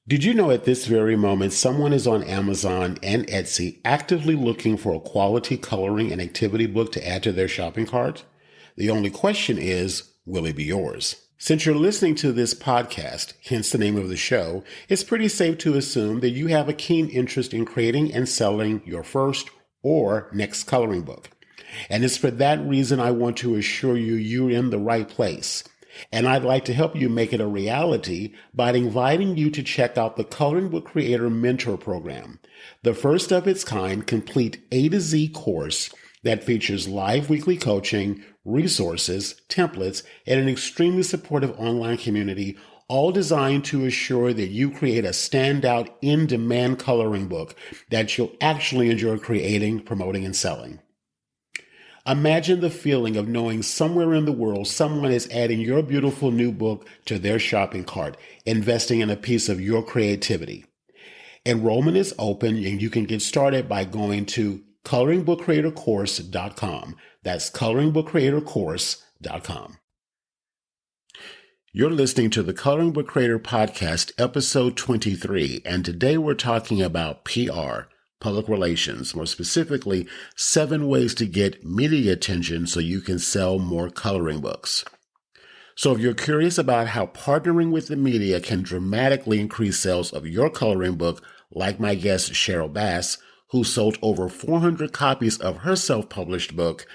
Did you know at this very moment someone is on Amazon and Etsy actively looking for a quality coloring and activity book to add to their shopping cart? The only question is, will it be yours? Since you're listening to this podcast, hence the name of the show, it's pretty safe to assume that you have a keen interest in creating and selling your first or next coloring book. And it's for that reason I want to assure you you're in the right place. And I'd like to help you make it a reality by inviting you to check out the Coloring Book Creator Mentor Program, the first of its kind complete A to Z course that features live weekly coaching, resources, templates, and an extremely supportive online community, all designed to assure that you create a standout in-demand coloring book that you'll actually enjoy creating, promoting, and selling. Imagine the feeling of knowing somewhere in the world someone is adding your beautiful new book to their shopping cart, investing in a piece of your creativity. Enrollment is open and you can get started by going to coloringbookcreatorcourse.com. That's coloringbookcreatorcourse.com. You're listening to the Coloring Book Creator Podcast, episode 23, and today we're talking about PR. Public relations, more specifically, 7 ways to get media attention so you can sell more coloring books. So if you're curious about how partnering with the media can dramatically increase sales of your coloring book, like my guest Sheryl Bass, who sold over 400 copies of her self-published book,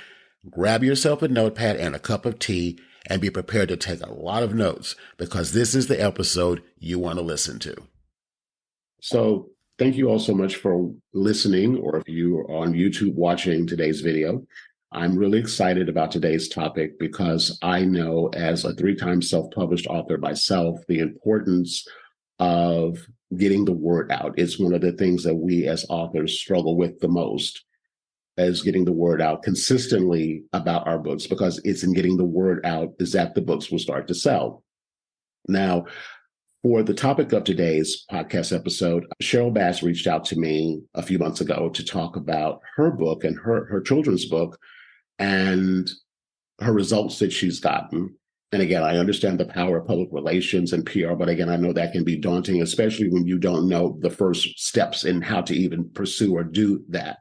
grab yourself a notepad and a cup of tea and be prepared to take a lot of notes because this is the episode you want to listen to. So thank you all so much for listening, or if you are on YouTube watching today's video. I'm really excited about today's topic because I know as a 3-time self-published author myself, the importance of getting the word out. It's one of the things that we as authors struggle with the most, is getting the word out consistently about our books, because it's in getting the word out is that the books will start to sell. Now, for the topic of today's podcast episode, Sheryl Bass reached out to me a few months ago to talk about her book and her children's book and her results that she's gotten. And again, I understand the power of public relations and PR, but again, I know that can be daunting, especially when you don't know the first steps in how to even pursue or do that.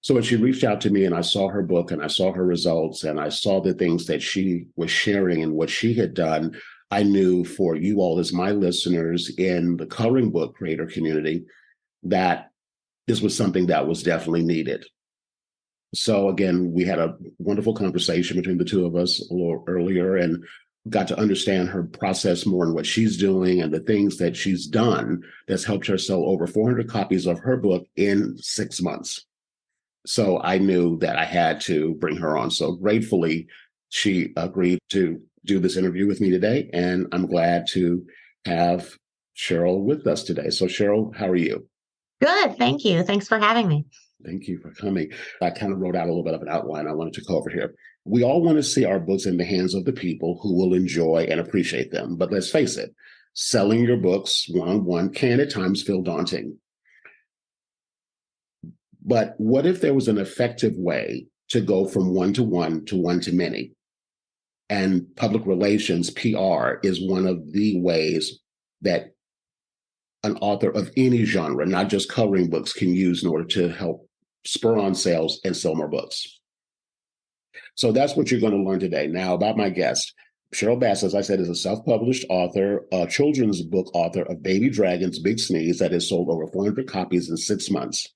So when she reached out to me and I saw her book and I saw her results and I saw the things that she was sharing and what she had done, I knew for you all as my listeners in the coloring book creator community that this was something that was definitely needed. So again, we had a wonderful conversation between the two of us a little earlier and got to understand her process more and what she's doing and the things that she's done that's helped her sell over 400 copies of her book in 6 months. So I knew that I had to bring her on. So gratefully, she agreed to do this interview with me today, and I'm glad to have Sheryl with us today. So Sheryl, how are you? Good. Thank you. Thanks for having me. Thank you for coming. I kind of wrote out a little bit of an outline I wanted to cover here. We all want to see our books in the hands of the people who will enjoy and appreciate them. But let's face it, selling your books one-on-one can at times feel daunting. But what if there was an effective way to go from one-to-one to one-to-many? And public relations, PR, is one of the ways that an author of any genre, not just coloring books, can use in order to help spur on sales and sell more books. So that's what you're going to learn today. Now, about my guest, Sheryl Bass, as I said, is a self-published author, a children's book author of Baby Dragon's Big Sneeze that has sold over 400 copies in 6 months.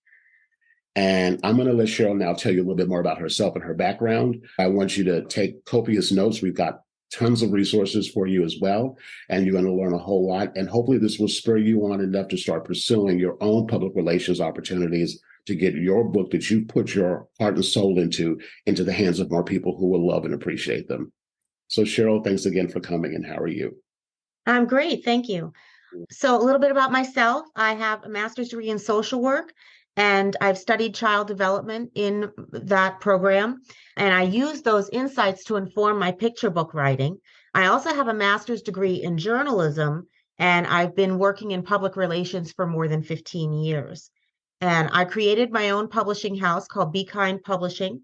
And I'm going to let Sheryl now tell you a little bit more about herself and her background. I want you to take copious notes. We've got tons of resources for you as well, and you're going to learn a whole lot. And hopefully this will spur you on enough to start pursuing your own public relations opportunities to get your book that you put your heart and soul into the hands of more people who will love and appreciate them. So Sheryl, thanks again for coming, and how are you? I'm great. Thank you. So, a little bit about myself. I have a master's degree in social work, and I've studied child development in that program. And I use those insights to inform my picture book writing. I also have a master's degree in journalism, and I've been working in public relations for more than 15 years. And I created my own publishing house called Be Kind Publishing.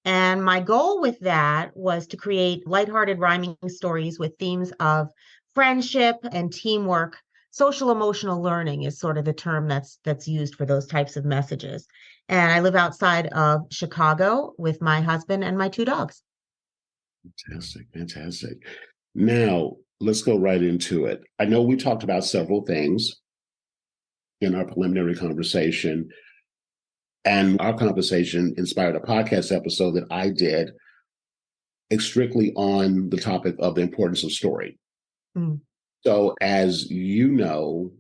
And my goal with that was to create lighthearted rhyming stories with themes of friendship and teamwork social emotional learning is sort of the term that's used for those types of messages. And I live outside of Chicago with my husband and my two dogs. Fantastic, fantastic. Now, let's go right into it. I know we talked about several things in our preliminary conversation, and our conversation inspired a podcast episode that I did strictly on the topic of the importance of story. Mm. So, as you know,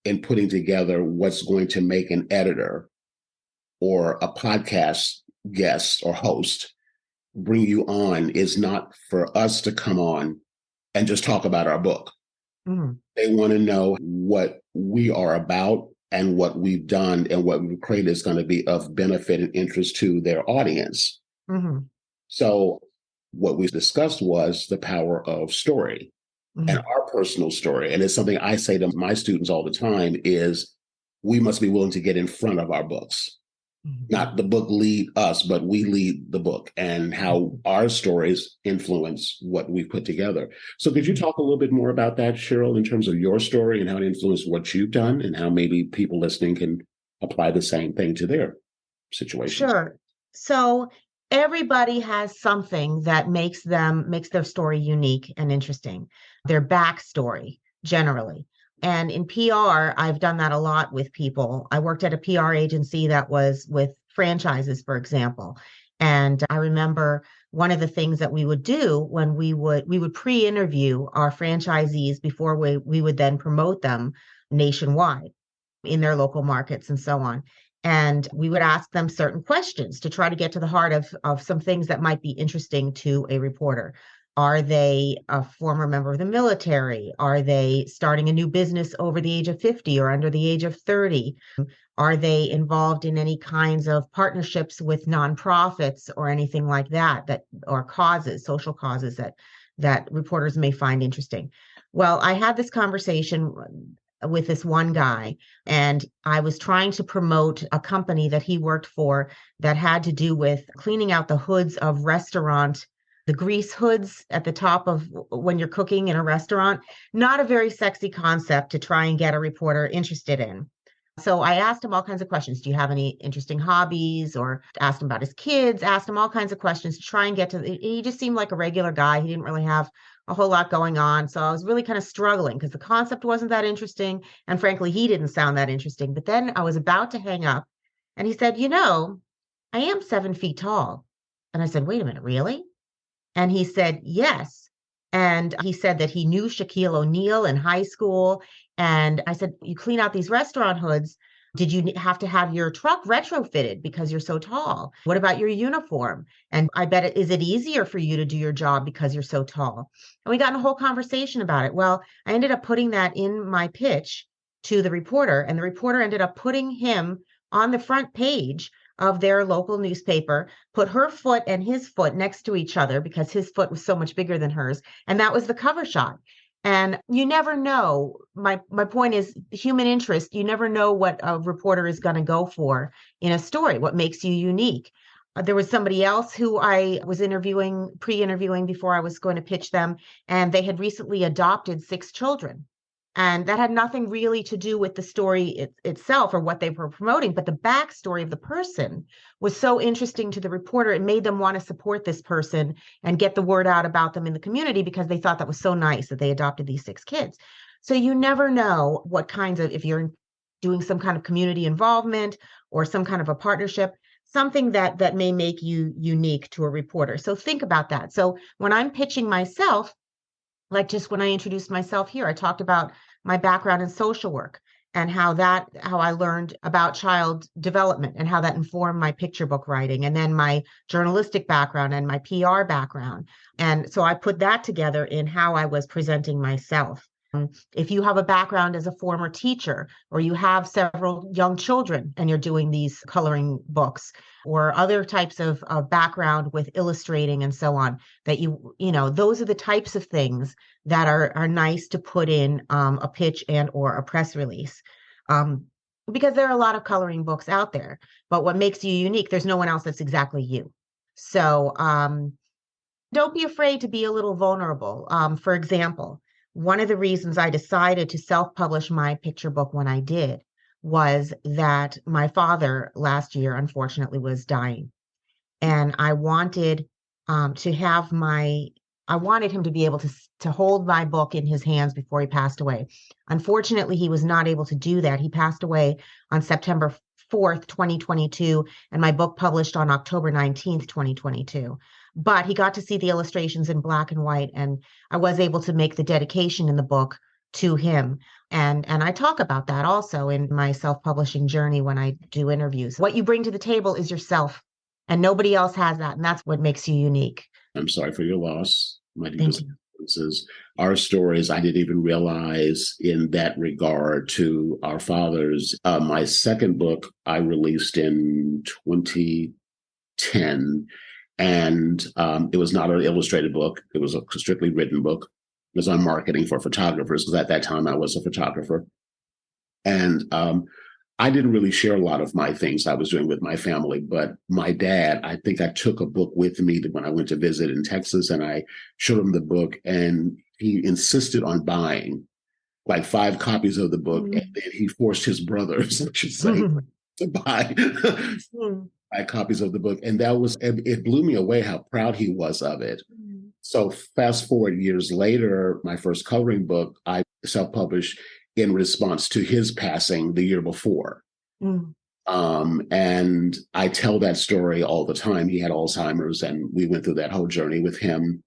in putting together what's going to make an editor or a podcast guest or host bring you on is not for us to come on and just talk about our book. Mm. They want to know what we are about and what we've done and what we've created is going to be of benefit and interest to their audience. Mm-hmm. So, what we discussed was the power of story and Mm-hmm. our personal story. And it's something I say to my students all the time is we must be willing to get in front of our books. Not the book lead us, but we lead the book and how our stories influence what we put together. So could you talk a little bit more about that, Sheryl, in terms of your story and how it influenced what you've done and how maybe people listening can apply the same thing to their situations? Sure. So everybody has something that makes their story unique and interesting, their backstory generally. And in PR, I've done that a lot with people. I worked at a PR agency that was with franchises, for example. And I remember one of the things that we would do when we would pre-interview our franchisees before we would then promote them nationwide in their local markets and so on. And we would ask them certain questions to try to get to the heart of some things that might be interesting to a reporter. Are they a former member of the military? Are they starting a new business over the age of 50 or under the age of 30? Are they involved in any kinds of partnerships with nonprofits or anything like that, or causes, social causes that reporters may find interesting? Well, I had this conversation with this one guy, and I was trying to promote a company that he worked for that had to do with cleaning out the hoods of the grease hoods at the top of when you're cooking in a restaurant. Not a very sexy concept to try and get a reporter interested in. So I asked him all kinds of questions. Do you have any interesting hobbies? Or asked him about his kids, asked him all kinds of questions to try and he just seemed like a regular guy. He didn't really have a whole lot going on. So I was really kind of struggling because the concept wasn't that interesting. And frankly, he didn't sound that interesting. But then I was about to hang up and he said, I am 7 feet tall. And I said, wait a minute, really? And he said, yes. And he said that he knew Shaquille O'Neal in high school. And I said, you clean out these restaurant hoods. Did you have to have your truck retrofitted because you're so tall? What about your uniform? And I bet is it easier for you to do your job because you're so tall? And we got in a whole conversation about it. Well, I ended up putting that in my pitch to the reporter, and the reporter ended up putting him on the front page of their local newspaper, put her foot and his foot next to each other because his foot was so much bigger than hers. And that was the cover shot. And you never know. My point is human interest. You never know what a reporter is going to go for in a story, what makes you unique. There was somebody else who I was pre-interviewing before I was going to pitch them, and they had recently adopted 6 children. And that had nothing really to do with the story itself or what they were promoting, but the backstory of the person was so interesting to the reporter. It made them want to support this person and get the word out about them in the community because they thought that was so nice that they adopted these 6 kids. So you never know what kinds of, if you're doing some kind of community involvement or some kind of a partnership, something that may make you unique to a reporter. So think about that. So when I'm pitching myself, like just when I introduced myself here, I talked about my background in social work and how I learned about child development and how that informed my picture book writing, and then my journalistic background and my PR background. And so I put that together in how I was presenting myself. If you have a background as a former teacher, or you have several young children and you're doing these coloring books, or other types of background with illustrating and so on, that those are the types of things that are nice to put in a pitch and or a press release. Because there are a lot of coloring books out there, but what makes you unique, there's no one else that's exactly you. So don't be afraid to be a little vulnerable. For example, one of the reasons I decided to self-publish my picture book when I did was that my father last year, unfortunately, was dying. And I wanted to have I wanted him to be able to hold my book in his hands before he passed away. Unfortunately, he was not able to do that. He passed away on September 4th, 2022, and my book published on October 19th, 2022. But he got to see the illustrations in black and white, and I was able to make the dedication in the book to him. And I talk about that also in my self-publishing journey when I do interviews. What you bring to the table is yourself, and nobody else has that, and that's what makes you unique. I'm sorry for your loss. My Thank deepest you. condolences. Our stories, I didn't even realize in that regard to our fathers. My second book I released in 2010, and it was not an illustrated book. It was a strictly written book. It was on marketing for photographers, because at that time I was a photographer. And I didn't really share a lot of my things I was doing with my family, but my dad, I think I took a book with me when I went to visit in Texas, and I showed him the book, and he insisted on buying like 5 copies of the book. And then he forced his brothers, I should say, to buy 5 copies of the book. And it blew me away how proud he was of it. So fast forward years later, my first coloring book, I self-published in response to his passing the year before. And I tell that story all the time. He had Alzheimer's, and we went through that whole journey with him.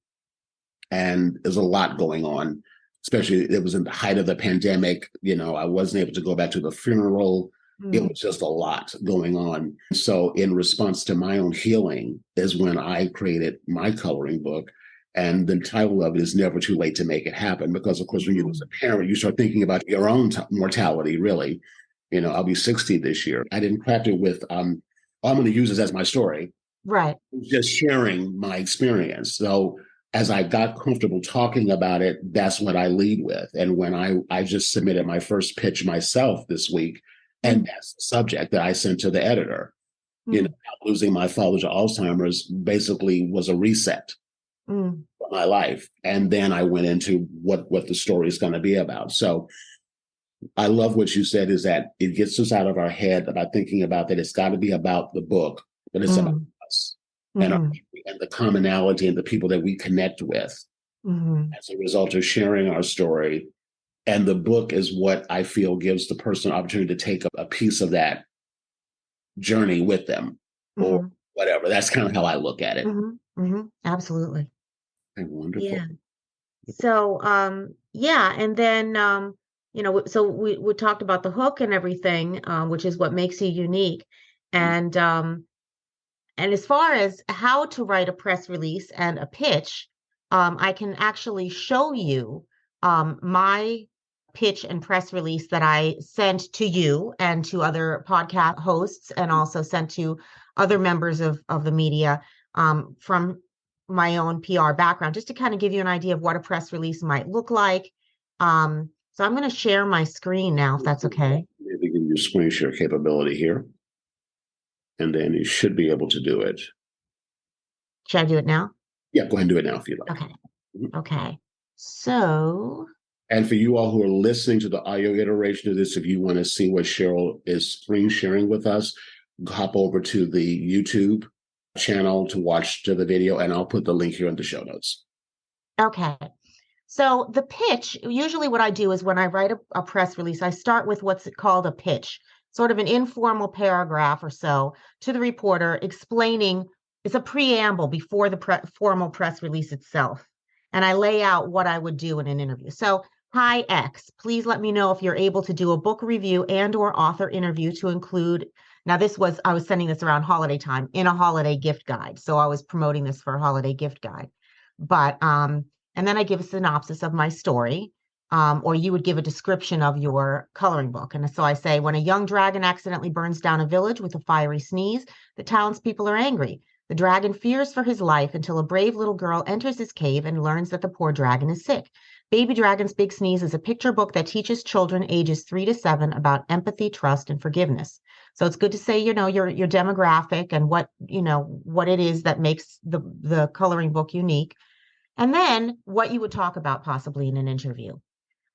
And there's a lot going on, especially it was in the height of the pandemic. I wasn't able to go back to the funeral. It was just a lot going on. So in response to my own healing is when I created my coloring book. And the title of it is Never Too Late to Make It Happen. Because, of course, when you lose a parent, you start thinking about your own mortality, really. I'll be 60 this year. I didn't craft it with, I'm going to use this as my story. Right. Just sharing my experience. So as I got comfortable talking about it, that's what I lead with. And when I just submitted my first pitch myself this week, and that's the subject that I sent to the editor. Losing my father to Alzheimer's basically was a reset for my life. And then I went into what the story is going to be about. So I love what you said, is that it gets us out of our head about thinking about that it's got to be about the book, but it's about us and the commonality and the people that we connect with as a result of sharing our story. And the book is what I feel gives the person an opportunity to take a piece of that journey with them or whatever. That's kind of how I look at it. Absolutely. Wonderful. Yeah. So, and then, so we talked about the hook and everything, which is what makes you unique. And as far as how to write a press release and a pitch, I can actually show you my pitch and press release that I sent to you and to other podcast hosts, and also sent to other members of the media from my own PR background, just to kind of give you an idea of what a press release might look like. So I'm going to share my screen now, if that's okay. Maybe give you screen share capability here. And then you should be able to do it. Should I do it now? Yeah, go ahead and do it now if you'd like. Okay. Okay. So. And for you all who are listening to the audio iteration of this, if you want to see what Sheryl is screen sharing with us, hop over to the YouTube channel to watch the video, and I'll put the link here in the show notes. Okay. So the pitch, usually what I do is when I write a press release, I start with what's called a pitch, sort of an informal paragraph or so to the reporter explaining, it's a preamble before the formal press release itself. And I lay out what I would do in an interview. So, hi X, please let me know if you're able to do a book review and or author interview to include, now I was sending this around holiday time in a holiday gift guide. So I was promoting this for a holiday gift guide. But, and then I give a synopsis of my story, or you would give a description of your coloring book. And so I say, when a young dragon accidentally burns down a village with a fiery sneeze, the townspeople are angry. The dragon fears for his life until a brave little girl enters his cave and learns that the poor dragon is sick. Baby Dragon's Big Sneeze is a picture book that teaches children ages 3 to 7 about empathy, trust, and forgiveness. So it's good to say, your demographic and what it is that makes the coloring book unique. And then what you would talk about possibly in an interview.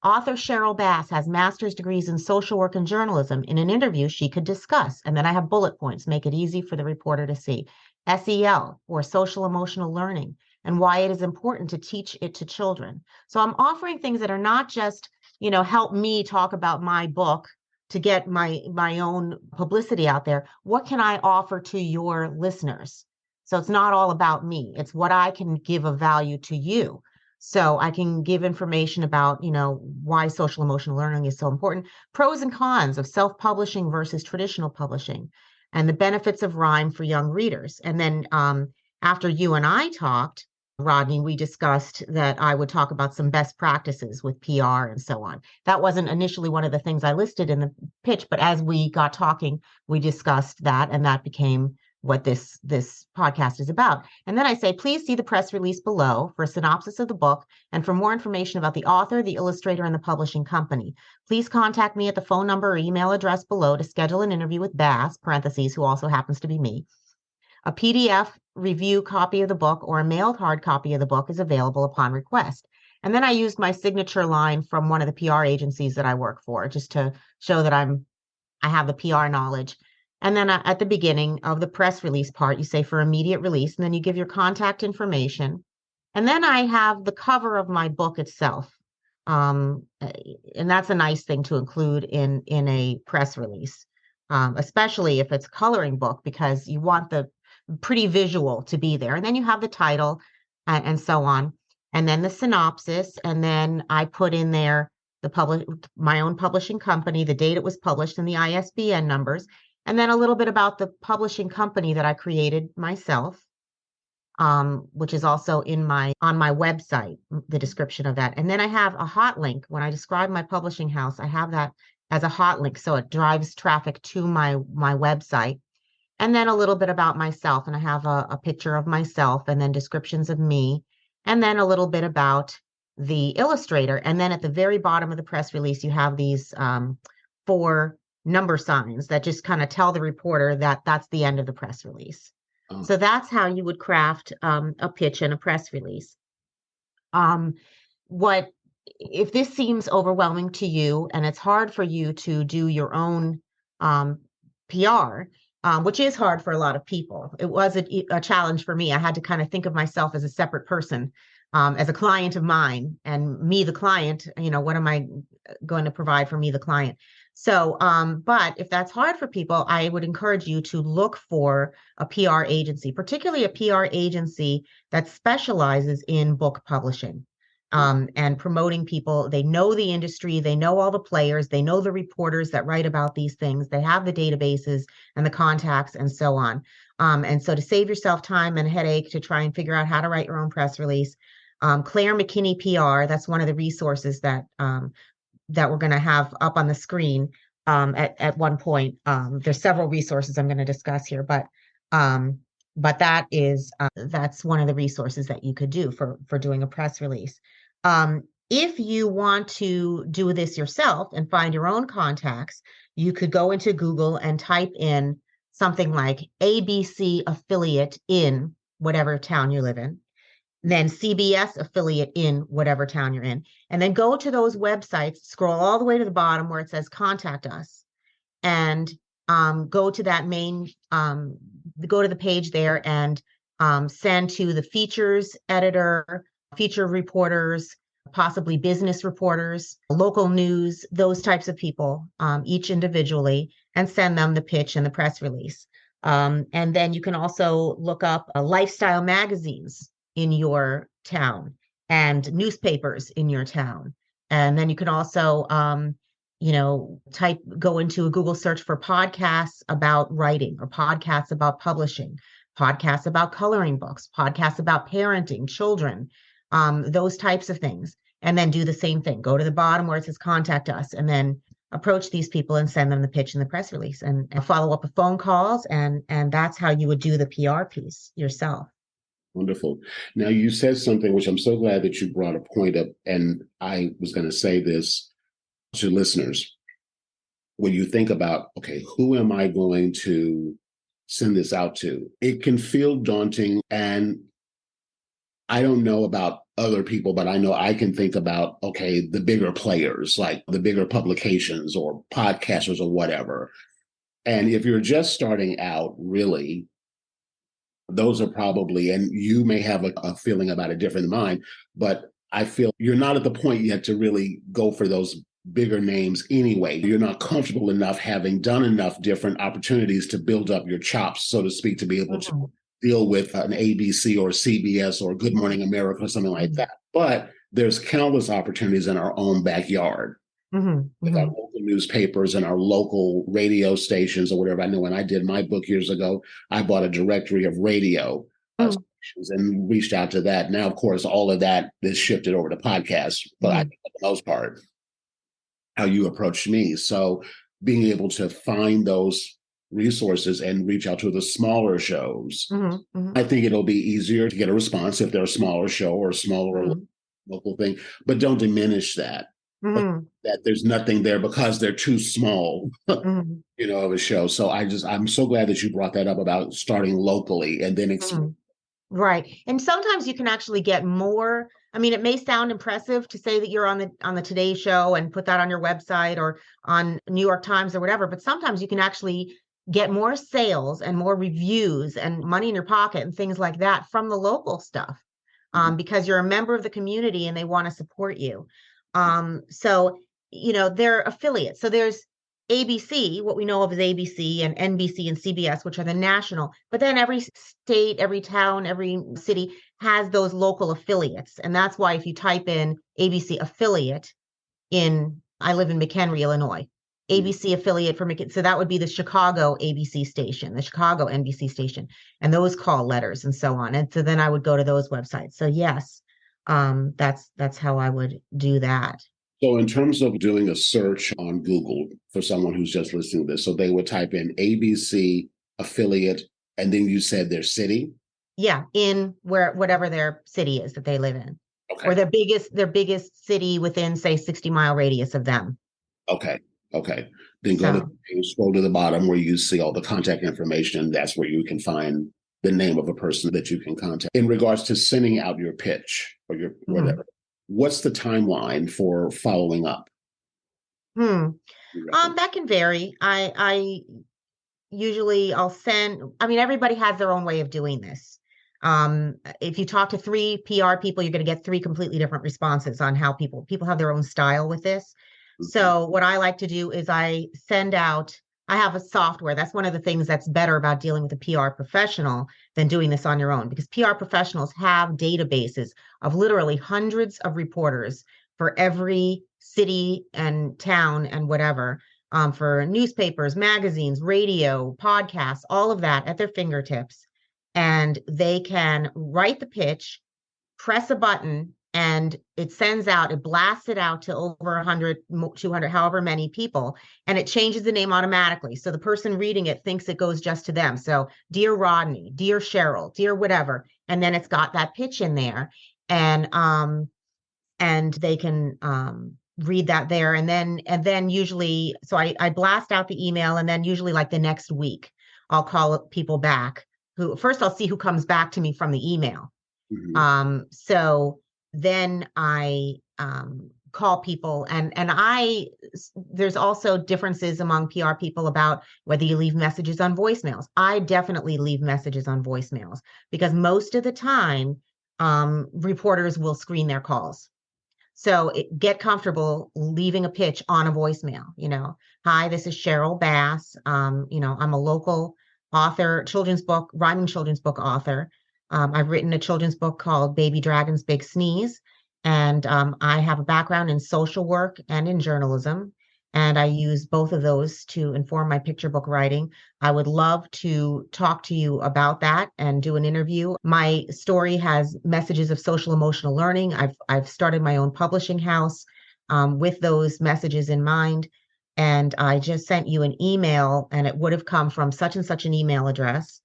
Author Sheryl Bass has master's degrees in social work and journalism. In an interview, she could discuss, and then I have bullet points, make it easy for the reporter to see. SEL, or social emotional learning, and why it is important to teach it to children. So I'm offering things that are not just, help me talk about my book to get my own publicity out there. What can I offer to your listeners? So it's not all about me. It's what I can give of value to you. So I can give information about, why social emotional learning is so important, pros and cons of self-publishing versus traditional publishing, and the benefits of rhyme for young readers. And then after you and I talked, Rodney, we discussed that I would talk about some best practices with PR and so on. That wasn't initially one of the things I listed in the pitch, but as we got talking, we discussed that, and that became what this podcast is about. And then I say, please see the press release below for a synopsis of the book and for more information about the author, the illustrator, and the publishing company. Please contact me at the phone number or email address below to schedule an interview with Bass, parentheses, who also happens to be me. A PDF review copy of the book or a mailed hard copy of the book is available upon request. And then I used my signature line from one of the PR agencies that I work for, just to show that I have the PR knowledge. And then at the beginning of the press release part, you say for immediate release, and then you give your contact information. And then I have the cover of my book itself. And that's a nice thing to include in a press release, especially if it's a coloring book, because you want the pretty visual to be there. And then you have the title and so on. And then the synopsis. And then I put in there my own publishing company, the date it was published, and the ISBN numbers, and then a little bit about the publishing company that I created myself, which is also on my website, the description of that. And then I have a hot link. When I describe my publishing house, I have that as a hot link, so it drives traffic to my website. And then a little bit about myself, and I have a picture of myself, and then descriptions of me, and then a little bit about the illustrator. And then at the very bottom of the press release, you have these 4 number signs that just kind of tell the reporter that that's the end of the press release. Oh. So that's how you would craft a pitch and a press release. If this seems overwhelming to you and it's hard for you to do your own PR, which is hard for a lot of people. It was a challenge for me. I had to kind of think of myself as a separate person, as a client of mine, and me, the client, what am I going to provide for me, the client? So, but if that's hard for people, I would encourage you to look for a PR agency, particularly a PR agency that specializes in book publishing. And promoting people. They know the industry, they know all the players, they know the reporters that write about these things, they have the databases and the contacts and so on. And so to save yourself time and headache to try and figure out how to write your own press release, Claire McKinney PR, that's one of the resources that we're going to have up on the screen at one point. There's several resources I'm going to discuss here, but that is that's one of the resources that you could do for doing a press release. If you want to do this yourself and find your own contacts, you could go into Google and type in something like ABC affiliate in whatever town you live in, then CBS affiliate in whatever town you're in, and then go to those websites, scroll all the way to the bottom where it says contact us, and go to that main, go to the page there and send to the features editor, feature reporters, possibly business reporters, local news, those types of people, each individually, and send them the pitch and the press release. And then you can also look up lifestyle magazines in your town and newspapers in your town. And then you can also, go into a Google search for podcasts about writing or podcasts about publishing, podcasts about coloring books, podcasts about parenting, children, those types of things. And then do the same thing. Go to the bottom where it says contact us, and then approach these people and send them the pitch and the press release, and follow up with phone calls. And that's how you would do the PR piece yourself. Wonderful. Now, you said something which I'm so glad that you brought a point up, and I was going to say this to listeners. When you think about, okay, who am I going to send this out to? It can feel daunting, and I don't know about other people, but I know I can think about, okay, the bigger players, like the bigger publications or podcasters or whatever. And if you're just starting out, really, those are probably, and you may have a feeling about it different than mine, but I feel you're not at the point yet to really go for those bigger names anyway. You're not comfortable enough having done enough different opportunities to build up your chops, so to speak, to be able to Mhm, deal with an ABC or CBS or Good Morning America or something like mhm, that. But there's countless opportunities in our own backyard mhm, with our mhm, local newspapers and our local radio stations or whatever. I know when I did my book years ago, I bought a directory of radio mhm, stations and reached out to that. Now, of course, all of that is shifted over to podcasts, but I mhm, think for the most part, how you approached me. So being able to find those resources and reach out to the smaller shows, mhm, mhm, I think it'll be easier to get a response if they're a smaller show or a smaller mhm, local thing, but don't diminish that. But mhm, that there's nothing there because they're too small, mhm, of a show. So I'm so glad that you brought that up about starting locally and then mhm. Right. And sometimes you can actually get more. I mean, it may sound impressive to say that you're on the Today Show and put that on your website or on New York Times or whatever, but sometimes you can actually get more sales and more reviews and money in your pocket and things like that from the local stuff, because you're a member of the community and they want to support you. So, they're affiliates. So there's ABC, what we know of as ABC and NBC and CBS, which are the national, but then every state, every town, every city has those local affiliates. And that's why if you type in ABC affiliate I live in McHenry, Illinois, ABC affiliate for McHenry. So that would be the Chicago ABC station, the Chicago NBC station, and those call letters and so on. And so then I would go to those websites. So yes, that's how I would do that. so in terms of doing a search on Google for someone who's just listening to this, so they would type in ABC affiliate, and then you said their city. Yeah, in whatever their city is that they live in, or Okay. their biggest city within, say, 60-mile radius of them. Okay. Okay. Then go to So, scroll to the bottom where you see all the contact information. That's where you can find the name of a person that you can contact. In regards to sending out your pitch or your mhm. whatever, what's the timeline for following up? Hmm. You reckon? That can vary. I usually I'll send, I mean, everybody has their own way of doing this. If you talk to three PR people, you're going to get three completely different responses on how people have their own style with this. Mhm. So what I like to do is I have a software. That's one of the things that's better about dealing with a PR professional than doing this on your own, because PR professionals have databases of literally hundreds of reporters for every city and town and whatever, for newspapers, magazines, radio, podcasts, all of that at their fingertips. And they can write the pitch, press a button, and it blasts it out to over 100, 200, however many people, and it changes the name automatically. So the person reading it thinks it goes just to them. So, dear Rodney, dear Cheryl, dear whatever. And then it's got that pitch in there. And they can read that there, and then usually, so I blast out the email, and then usually like the next week I'll call people back. Who First I'll see who comes back to me from the email. Mhm. So then I call people, and there's also differences among PR people about whether you leave messages on voicemails. I definitely leave messages on voicemails because most of the time reporters will screen their calls. So get comfortable leaving a pitch on a voicemail. Hi, this is Sheryl Bass. I'm a local author, rhyming children's book author. I've written a children's book called Baby Dragon's Big Sneeze. And I have a background in social work and in journalism. And I use both of those to inform my picture book writing. I would love to talk to you about that and do an interview. My story has messages of social emotional learning. I've started my own publishing house with those messages in mind. And I just sent you an email, and it would have come from such and such an email address.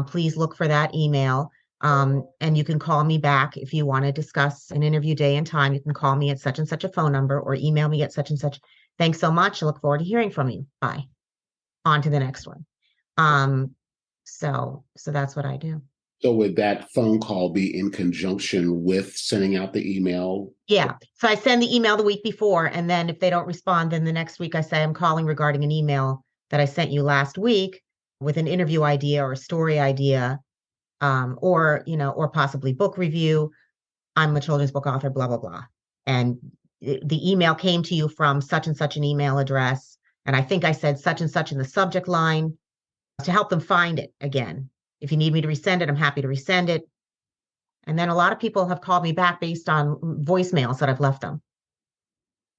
Please look for that email. And you can call me back if you want to discuss an interview day and time. You can call me at such and such a phone number or email me at such and such. Thanks so much. I look forward to hearing from you. Bye. On to the next one. Um, so that's what I do. So would that phone call be in conjunction with sending out the email? Yeah. So I send the email the week before, and then if they don't respond, then the next week I say I'm calling regarding an email that I sent you last week with an interview idea or a story idea, or or possibly book review. I'm a children's book author, blah blah blah. And the email came to you from such and such an email address, and I think I said such and such in the subject line to help them find it again. If you need me to resend it, I'm happy to resend it. And then a lot of people have called me back based on voicemails that I've left them.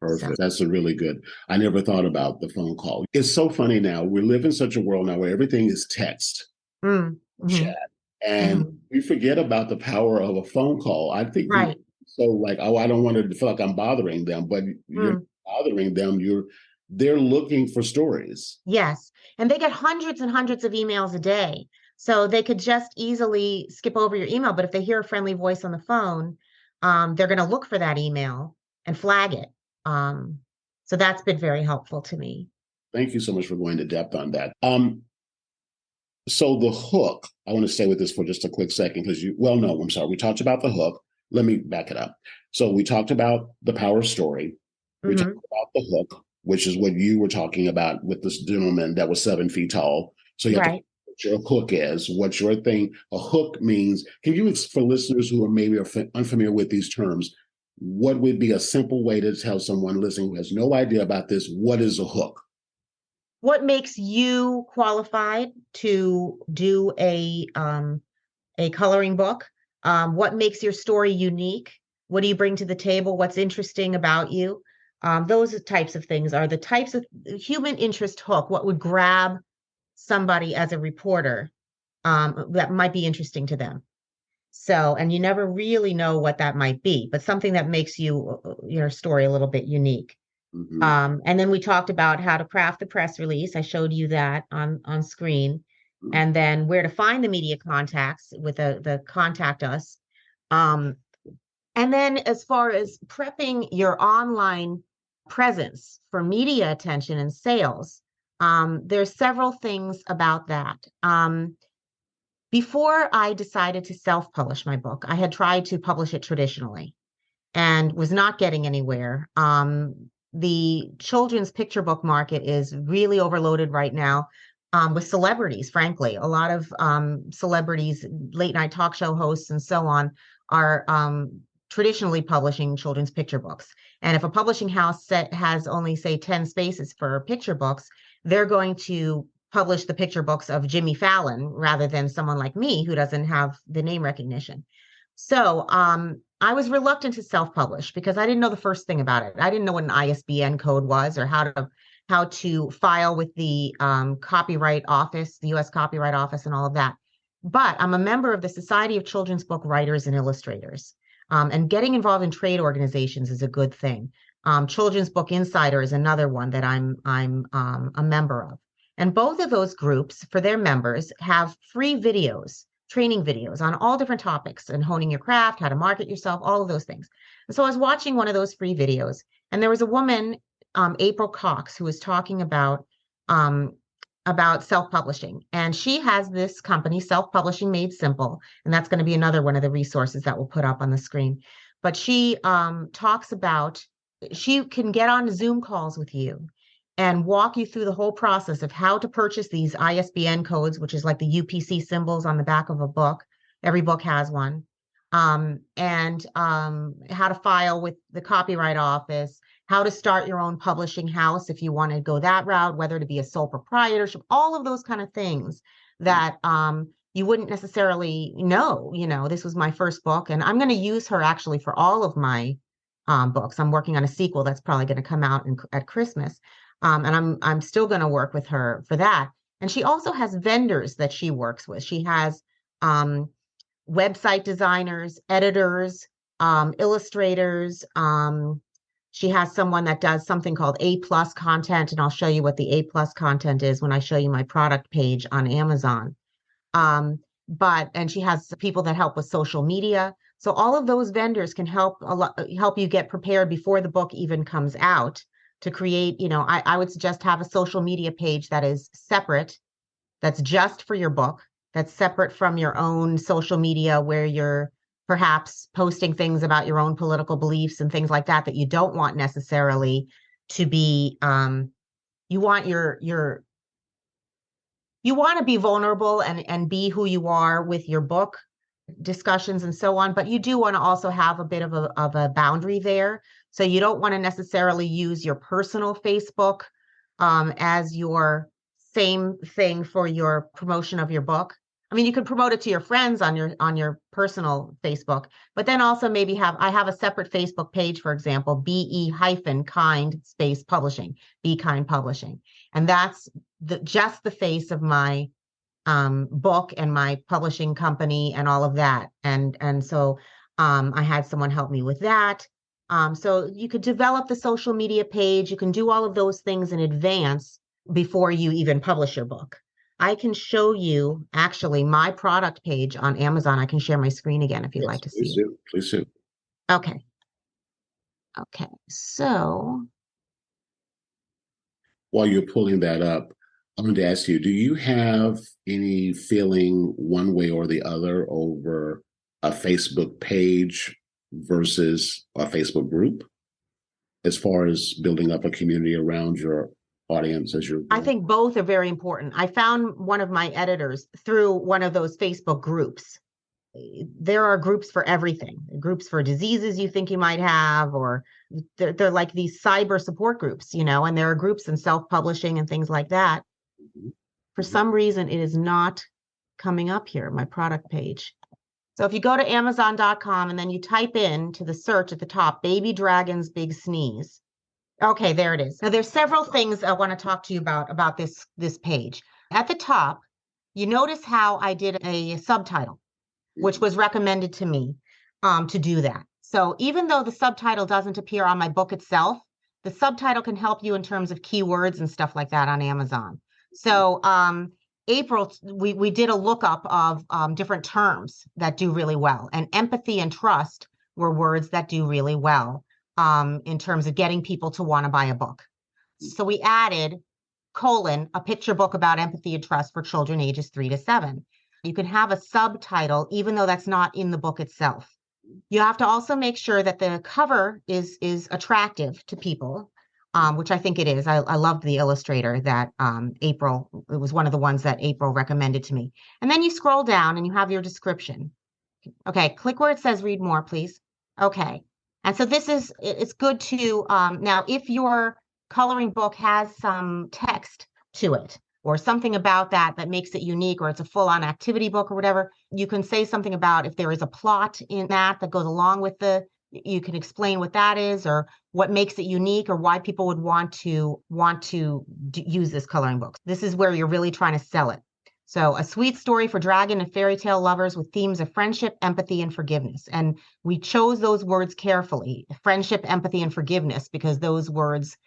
So, Perfect. That's a really good. I never thought about the phone call. It's so funny now. We live in such a world now where everything is text, mm-hmm, chat, and mm-hmm. we forget about the power of a phone call. I think we Right. so like, oh, I don't want to feel like I'm bothering them, but you're not Mm. bothering them. They're looking for stories. Yes. And they get hundreds and hundreds of emails a day. So they could just easily skip over your email. But if they hear a friendly voice on the phone, they're going to look for that email and flag it. Um, so that's been very helpful to me. Thank you so much for going to depth on that. So the hook, I want to stay with this for just a quick second because no, I'm sorry. We talked about the hook. Let me back it up. So we talked about the power story. We talked Hmm. about the hook, which is what you were talking about with this gentleman that was 7 feet tall. So you have to Right. what your hook is, what your thing. A hook means. Can you, for listeners who are maybe unfamiliar with these terms, what would be a simple way to tell someone listening who has no idea about this, what is a hook? What makes you qualified to do a coloring book? What makes your story unique? What do you bring to the table? What's interesting about you? Those types of things are the types of human interest hook. What would grab somebody as a reporter that might be interesting to them? So, and you never really know what that might be, but something that makes your story a little bit unique. Mm-hmm. And then we talked about how to craft the press release. I showed you that on screen. And then where to find the media contacts with the contact us. Um, and then as far as prepping your online presence for media attention and sales, there's several things about that. Before I decided to self-publish my book, I had tried to publish it traditionally and was not getting anywhere. The children's picture book market is really overloaded right now with celebrities, frankly. A lot of celebrities, late night talk show hosts, and so on, are traditionally publishing children's picture books. And if a publishing house has only, say, 10 spaces for picture books, they're going to publish the picture books of Jimmy Fallon rather than someone like me who doesn't have the name recognition. So I was reluctant to self-publish because I didn't know the first thing about it. I didn't know what an ISBN code was or how to file with the Copyright Office, the U.S. Copyright Office, and all of that. But I'm a member of the Society of Children's Book Writers and Illustrators, and getting involved in trade organizations is a good thing. Children's Book Insider is another one that I'm a member of, and both of those groups, for their members, have free videos, training videos on all different topics and honing your craft, how to market yourself, all of those things. And so I was watching one of those free videos, and there was a woman, April Cox, who was talking about self-publishing. And she has this company, Self-Publishing Made Simple, and that's going to be another one of the resources that we'll put up on the screen. But she talks about she can get on Zoom calls with you and walk you through the whole process of how to purchase these ISBN codes, which is like the UPC symbols on the back of a book. Every book has one. And how to file with the Copyright Office, how to start your own publishing house if you want to go that route, whether to be a sole proprietorship, all of those kind of things that you wouldn't necessarily know. This was my first book, and I'm going to use her actually for all of my books. I'm working on a sequel that's probably going to come out at Christmas. And I'm still going to work with her for that. And she also has vendors that she works with. She has website designers, editors, illustrators. She has someone that does something called A plus content, and I'll show you what the A plus content is when I show you my product page on Amazon. And she has people that help with social media. So all of those vendors can help you get prepared before the book even comes out to create, I would suggest have a social media page that is separate, that's just for your book, that's separate from your own social media where you're perhaps posting things about your own political beliefs and things like that that you don't want necessarily to be you want you want to be vulnerable and be who you are with your book discussions and so on, but you do want to also have a bit of a boundary there. So you don't want to necessarily use your personal Facebook as your same thing for your promotion of your book. I mean, you can promote it to your friends on your personal Facebook, but then also maybe I have a separate Facebook page, for example, BE-kind space publishing, Be Kind Publishing. And that's just the face of my book and my publishing company and all of that. And so I had someone help me with that. So you could develop the social media page. You can do all of those things in advance before you even publish your book. I can show you actually my product page on Amazon. I can share my screen again if you'd like to see it. Please do. Okay. Okay. So While you're pulling that up, I'm going to ask you, do you have any feeling one way or the other over a Facebook page versus a Facebook group as far as building up a community around your audience as you're I think both are very important. I found one of my editors through one of those Facebook groups. There are groups for everything, groups for diseases you think you might have, or they're like these cyber support groups, and there are groups in self-publishing and things like that. For some reason, it is not coming up here, my product page. So if you go to Amazon.com and then you type in to the search at the top, Baby Dragon's Big Sneeze. Okay, there it is. Now there's several things I want to talk to you about this page. At the top, you notice how I did a subtitle, which was recommended to me to do that. So even though the subtitle doesn't appear on my book itself, the subtitle can help you in terms of keywords and stuff like that on Amazon. So April, we did a lookup of different terms that do really well. And empathy and trust were words that do really well in terms of getting people to want to buy a book. So we added a picture book about empathy and trust for children ages 3 to 7. You can have a subtitle, even though that's not in the book itself. You have to also make sure that the cover is attractive to people, which I think it is. I loved the illustrator that April, it was one of the ones that April recommended to me. And then you scroll down and you have your description. Okay, click where it says read more, please. Okay. And so it's good to, now if your coloring book has some text to it, or something about that makes it unique, or it's a full-on activity book or whatever, you can say something about if there is a plot in that goes along with you can explain what that is, or what makes it unique, or why people would want to use this coloring book. This is where you're really trying to sell it. So a sweet story for dragon and fairy tale lovers with themes of friendship, empathy, and forgiveness. And we chose those words carefully, friendship, empathy, and forgiveness, because those words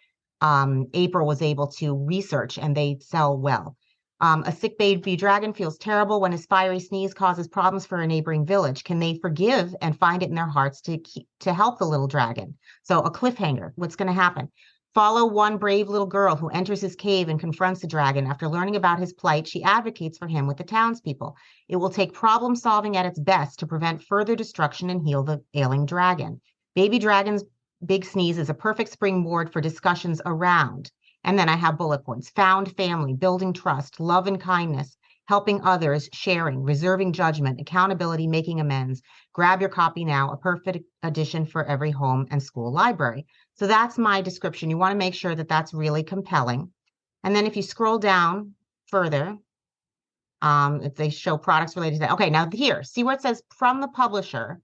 April was able to research and they sell well. A sick baby dragon feels terrible when his fiery sneeze causes problems for a neighboring village. Can they forgive and find it in their hearts to help the little dragon? So a cliffhanger, what's going to happen? Follow one brave little girl who enters his cave and confronts the dragon. After learning about his plight, she advocates for him with the townspeople. It will take problem solving at its best to prevent further destruction and heal the ailing dragon. Baby Dragon's Big Sneeze is a perfect springboard for discussions around. And then I have bullet points: found family, building trust, love and kindness, helping others, sharing, reserving judgment, accountability, making amends. Grab your copy now, a perfect addition for every home and school library. So that's my description. You want to make sure that that's really compelling. And then if you scroll down further, if they show products related to that. Okay, now here, see where it says from the publisher.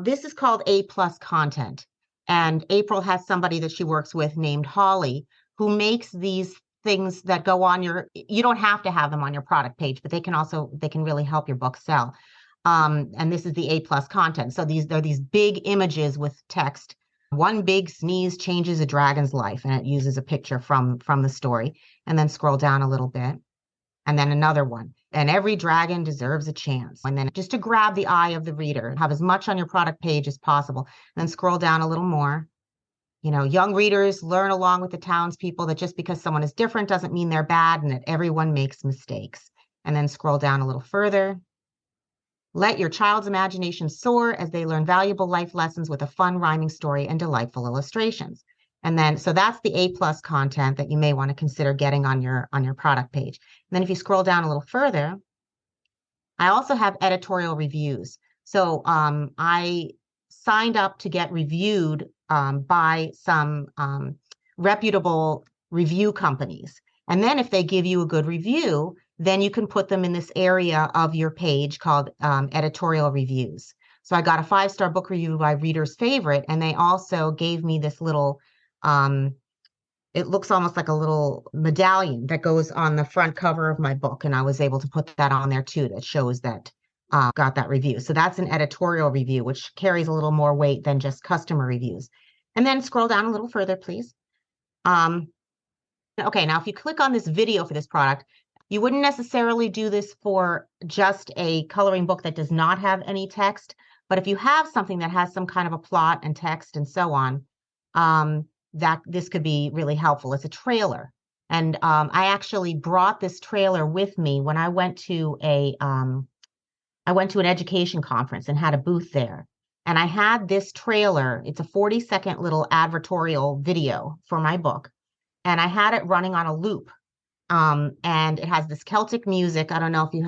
This is called A+ content. And April has somebody that she works with named Holly, who makes these things that go on you don't have to have them on your product page, but they can really help your book sell. And this is the A+ content. So they're these big images with text. One big sneeze changes a dragon's life, and it uses a picture from the story. And then scroll down a little bit. And then another one. And every dragon deserves a chance. And then just to grab the eye of the reader, have as much on your product page as possible. And then scroll down a little more. Young readers learn along with the townspeople that just because someone is different doesn't mean they're bad, and that everyone makes mistakes. and then scroll down a little further. Let your child's imagination soar as they learn valuable life lessons with a fun rhyming story and delightful illustrations. And then, so that's the A+ content that you may want to consider getting on your product page. And then if you scroll down a little further, I also have editorial reviews. So I signed up to get reviewed by some reputable review companies. And then if they give you a good review, then you can put them in this area of your page called editorial reviews. So I got a 5-star book review by Reader's Favorite, and they also gave me this little, it looks almost like a little medallion that goes on the front cover of my book. And I was able to put that on there too, that shows that got that review. So that's an editorial review, which carries a little more weight than just customer reviews. And then scroll down a little further, please. Okay, now if you click on this video for this product, you wouldn't necessarily do this for just a coloring book that does not have any text. But if you have something that has some kind of a plot and text and so on, that this could be really helpful. It's a trailer. And I actually brought this trailer with me when I went to an education conference and had a booth there. And I had this trailer. It's a 40-second little advertorial video for my book. And I had it running on a loop. And it has this Celtic music. I don't know if you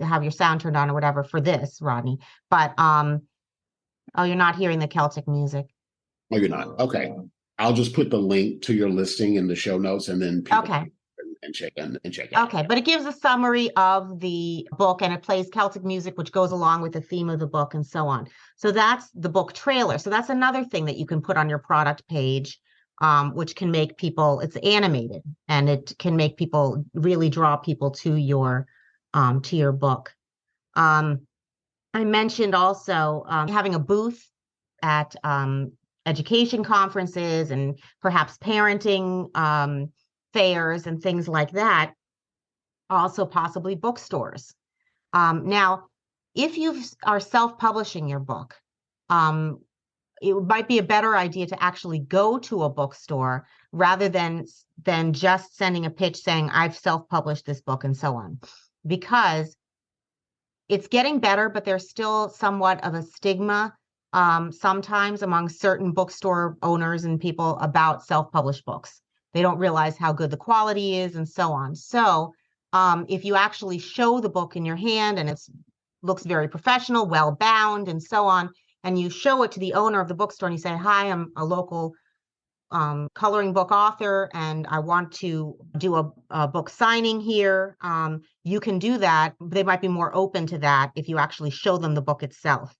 have your sound turned on or whatever for this, Rodney. But oh, you're not hearing the Celtic music. Oh, you're not. Okay. I'll just put the link to your listing in the show notes, and then people can check it out. Okay, but it gives a summary of the book, and it plays Celtic music, which goes along with the theme of the book and so on. So that's the book trailer. So that's another thing that you can put on your product page, which can make people, it's animated, and it can make people really draw people to your book. I mentioned also having a booth at education conferences and perhaps parenting fairs and things like that. Also possibly bookstores. Now, if you are self-publishing your book, it might be a better idea to actually go to a bookstore rather than just sending a pitch saying, I've self-published this book and so on, because it's getting better, but there's still somewhat of a stigma sometimes among certain bookstore owners and people about self-published books. They don't realize how good the quality is and so on. So if you actually show the book in your hand and it looks very professional, well bound and so on, and you show it to the owner of the bookstore and you say, hi, I'm a local coloring book author and I want to do a book signing here, you can do that. They might be more open to that if you actually show them the book itself.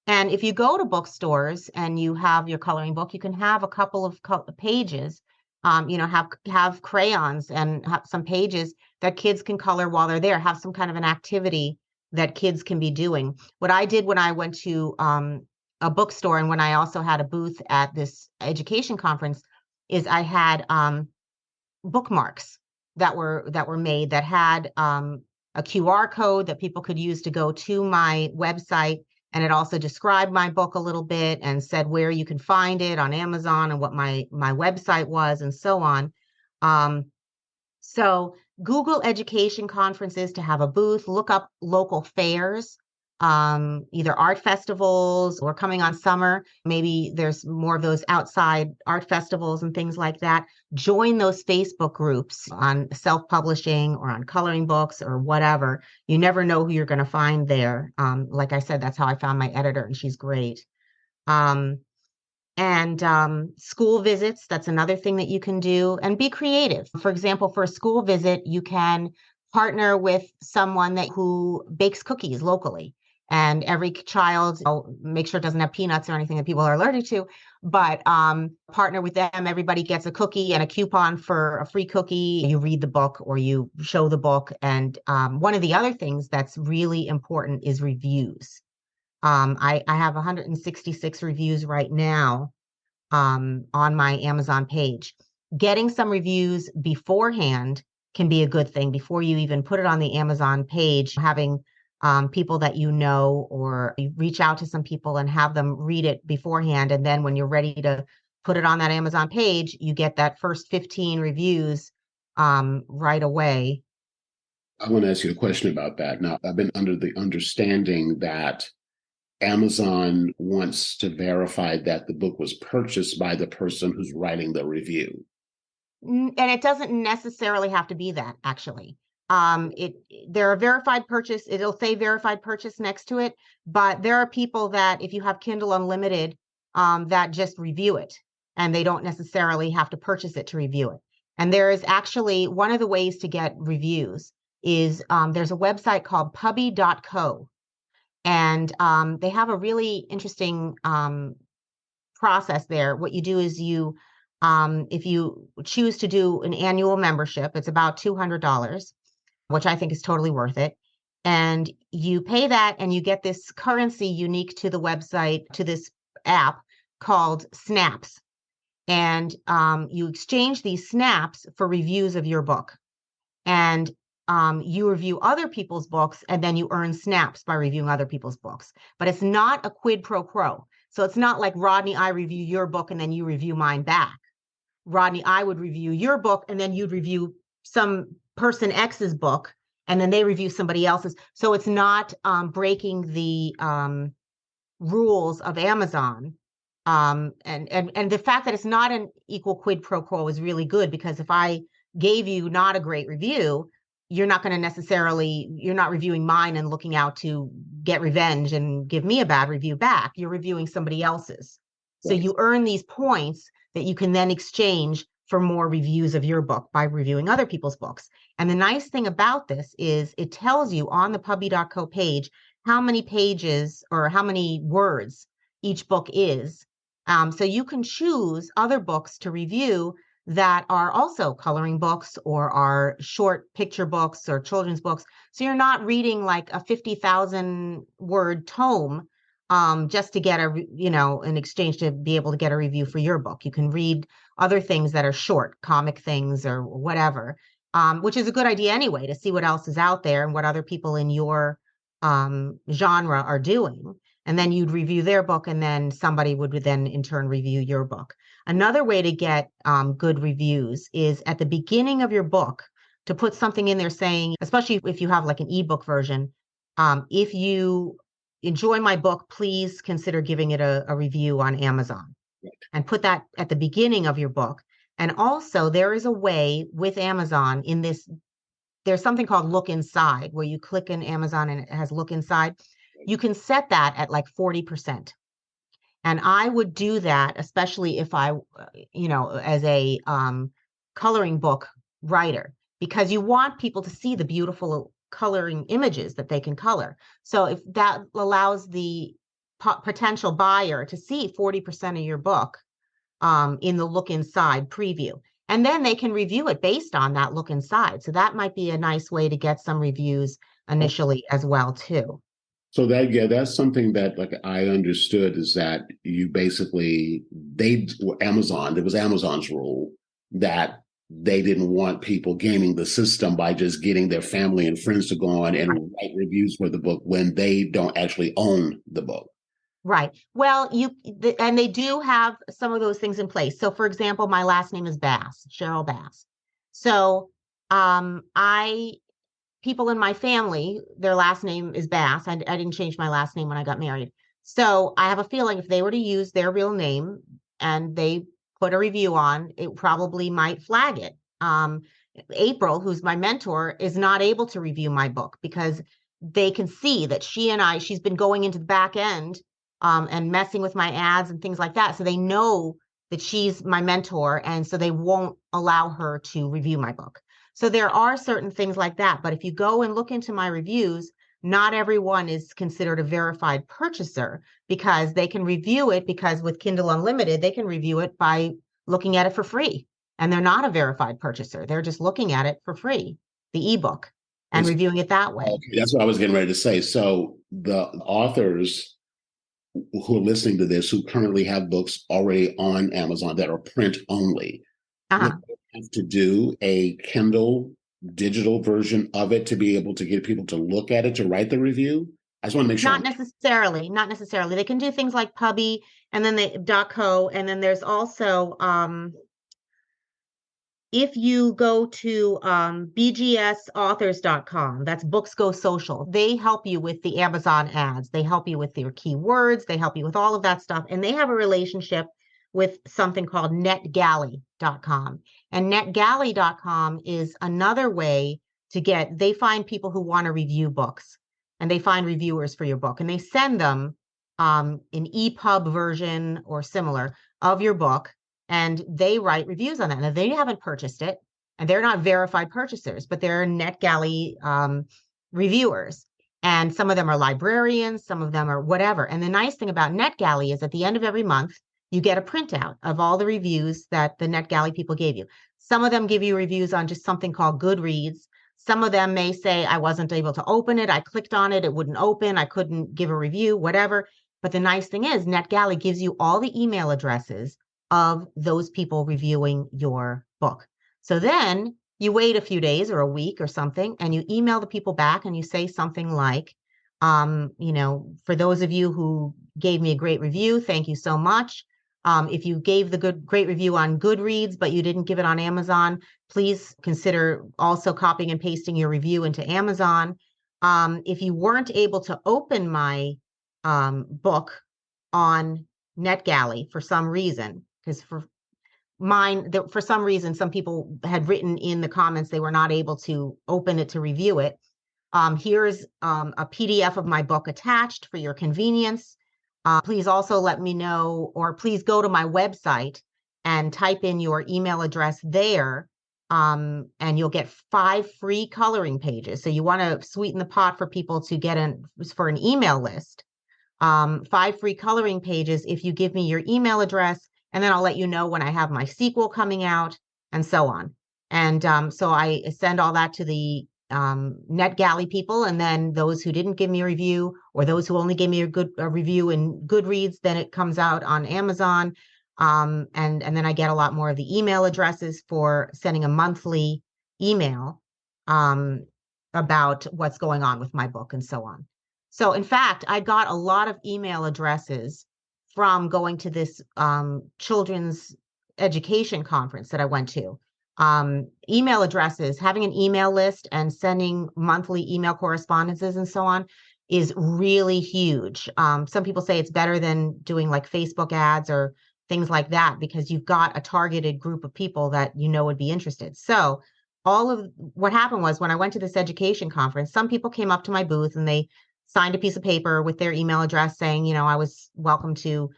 And if you go to bookstores and you have your coloring book, you can have a couple of pages, have crayons and have some pages that kids can color while they're there, have some kind of an activity that kids can be doing. What I did when I went to a bookstore and when I also had a booth at this education conference is I had bookmarks that were made that had a QR code that people could use to go to my website. And it also described my book a little bit and said where you can find it on Amazon and what my website was and so on. So Google education conferences to have a booth, look up local fairs, either art festivals or coming on summer. Maybe there's more of those outside art festivals and things like that. Join those Facebook groups on self-publishing or on coloring books or whatever. You never know who you're going to find there. Like I said, that's how I found my editor, and she's great. School visits, that's another thing that you can do, and be creative. For example, for a school visit, you can partner with someone who bakes cookies locally. And every child, make sure it doesn't have peanuts or anything that people are allergic to, but partner with them. Everybody gets a cookie and a coupon for a free cookie. You read the book or you show the book. And one of the other things that's really important is reviews. I have 166 reviews right now on my Amazon page. Getting some reviews beforehand can be a good thing before you even put it on the Amazon page. Having people that you know, or you reach out to some people and have them read it beforehand. And then when you're ready to put it on that Amazon page, you get that first 15 reviews right away. I want to ask you a question about that. Now, I've been under the understanding that Amazon wants to verify that the book was purchased by the person who's writing the review. And it doesn't necessarily have to be that, actually. It There are verified purchase, it'll say verified purchase next to it, but there are people that if you have Kindle Unlimited, that just review it and they don't necessarily have to purchase it to review it. And there is actually one of the ways to get reviews is there's a website called puppy.co, and they have a really interesting process there. What you do is if you choose to do an annual membership, it's about $200, which I think is totally worth it. And you pay that and you get this currency unique to the website, to this app called Snaps. And you exchange these snaps for reviews of your book. And you review other people's books and then you earn snaps by reviewing other people's books. But it's not a quid pro quo. So it's not like, Rodney, I review your book and then you review mine back. Rodney, I would review your book and then you'd review some person X's book and then they review somebody else's. So it's not breaking the rules of Amazon. And the fact that it's not an equal quid pro quo is really good, because if I gave you not a great review, you're not reviewing mine and looking out to get revenge and give me a bad review back. You're reviewing somebody else's. So Right. you earn these points that you can then exchange for more reviews of your book by reviewing other people's books. And the nice thing about this is it tells you on the puppy.co page how many pages or how many words each book is. So you can choose other books to review that are also coloring books or are short picture books or children's books. So you're not reading like a 50,000 word tome just to get an exchange to be able to get a review for your book. You can read other things that are short, comic things or whatever, which is a good idea anyway, to see what else is out there and what other people in your genre are doing. And then you'd review their book, and then somebody would then in turn review your book. Another way to get good reviews is at the beginning of your book to put something in there saying, especially if you have like an ebook version, if you enjoy my book, please consider giving it a review on Amazon, and put that at the beginning of your book. And also there is a way with Amazon there's something called Look Inside, where you click in Amazon and it has Look Inside. You can set that at like 40%. And I would do that, especially if as a coloring book writer, because you want people to see the beautiful coloring images that they can color. So if that allows the potential buyer to see 40% of your book in the Look Inside preview, and then they can review it based on that Look Inside. So that might be a nice way to get some reviews initially as well, too. So that, yeah, that's something that like I understood is that you basically Amazon, it was Amazon's rule that they didn't want people gaming the system by just getting their family and friends to go on and write reviews for the book when they don't actually own the book. Right. Well, and they do have some of those things in place. So, for example, my last name is Bass, Sheryl Bass. So, I people in my family, their last name is Bass. I didn't change my last name when I got married. So, I have a feeling if they were to use their real name and they put a review on, it probably might flag it. April, who's my mentor, is not able to review my book because they can see that she's been going into the back end and messing with my ads and things like that. So they know that she's my mentor, and so they won't allow her to review my book. So there are certain things like that. But if you go and look into my reviews, not everyone is considered a verified purchaser because they can review it, because with Kindle Unlimited, they can review it by looking at it for free. And they're not a verified purchaser. They're just looking at it for free, the ebook, and reviewing it that way. Okay, that's what I was getting ready to say. So the authors who are listening to this, who currently have books already on Amazon that are print only, would they have to do a Kindle digital version of it to be able to get people to look at it, to write the review? I just want to make sure. Not necessarily. They can do things like Puppy and then the .co, and then there's also if you go to bgsauthors.com, that's Books Go Social, they help you with the Amazon ads. They help you with your keywords. They help you with all of that stuff. And they have a relationship with something called netgalley.com. And netgalley.com is another way to they find people who want to review books, and they find reviewers for your book, and they send them an EPUB version or similar of your book, and they write reviews on that. Now, they haven't purchased it, and they're not verified purchasers, but they're NetGalley reviewers. And some of them are librarians, some of them are whatever. And the nice thing about NetGalley is at the end of every month, you get a printout of all the reviews that the NetGalley people gave you. Some of them give you reviews on just something called Goodreads. Some of them may say, I wasn't able to open it. I clicked on it. It wouldn't open. I couldn't give a review, whatever. But the nice thing is NetGalley gives you all the email addresses of those people reviewing your book. So then you wait a few days or a week or something, and you email the people back and you say something like, for those of you who gave me a great review, thank you so much. If you gave the great review on Goodreads, but you didn't give it on Amazon, please consider also copying and pasting your review into Amazon. If you weren't able to open my book on NetGalley for some reason, because for some reason, some people had written in the comments they were not able to open it to review it. Here's a PDF of my book attached for your convenience. Please also let me know, or please go to my website and type in your email address there, and you'll get 5 free coloring pages. So you want to sweeten the pot for people to get for an email list. 5 free coloring pages if you give me your email address, and then I'll let you know when I have my sequel coming out, and so on. And so I send all that to the NetGalley people, and then those who didn't give me a review, or those who only gave me a review in Goodreads, then it comes out on Amazon. And then I get a lot more of the email addresses for sending a monthly email about what's going on with my book and so on. So in fact, I got a lot of email addresses from going to this children's education conference that I went to. Email addresses, having an email list and sending monthly email correspondences and so on is really huge. Some people say it's better than doing like Facebook ads or things like that, because you've got a targeted group of people that you know would be interested. So all of what happened was, when I went to this education conference, some people came up to my booth and they signed a piece of paper with their email address saying, I was welcome to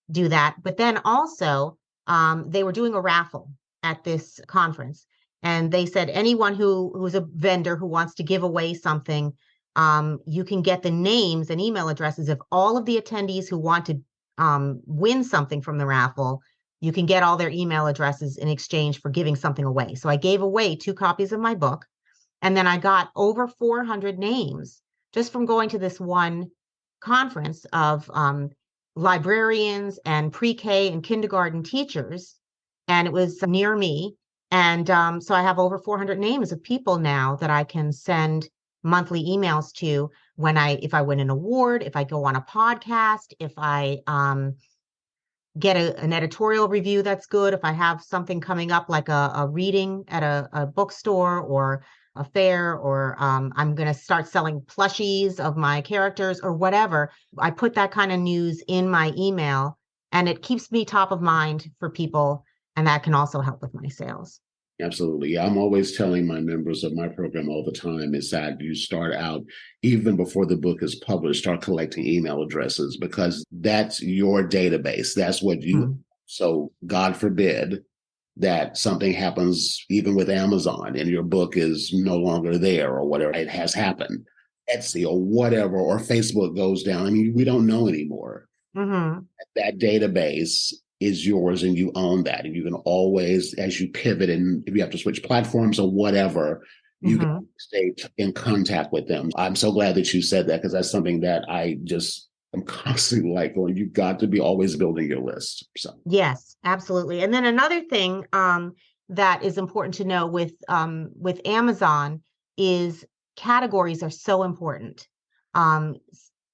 do that. But then also they were doing a raffle at this conference. And they said, anyone who's a vendor who wants to give away something, you can get the names and email addresses of all of the attendees who want to win something from the raffle. You can get all their email addresses in exchange for giving something away. So I gave away 2 copies of my book. And then I got over 400 names just from going to this one conference of librarians and pre-K and kindergarten teachers. And it was near me. And so I have over 400 names of people now that I can send monthly emails to if I win an award, if I go on a podcast, if I get an editorial review that's good, if I have something coming up like a reading at a bookstore or a fair, or I'm going to start selling plushies of my characters or whatever. I put that kind of news in my email, and it keeps me top of mind for people, and that can also help with my sales. Absolutely. Yeah, I'm always telling my members of my program all the time is that you start out, even before the book is published, start collecting email addresses, because that's your database. That's what you, so God forbid that something happens even with Amazon and your book is no longer there or whatever, it has happened, Etsy or whatever, or Facebook goes down. I mean, we don't know anymore. That database is yours and you own that. And you can always, as you pivot and if you have to switch platforms or whatever, you can stay in contact with them. I'm so glad that you said that, because that's something that I'm constantly like going, you've got to be always building your list. So yes, absolutely. And then another thing that is important to know with Amazon is categories are so important.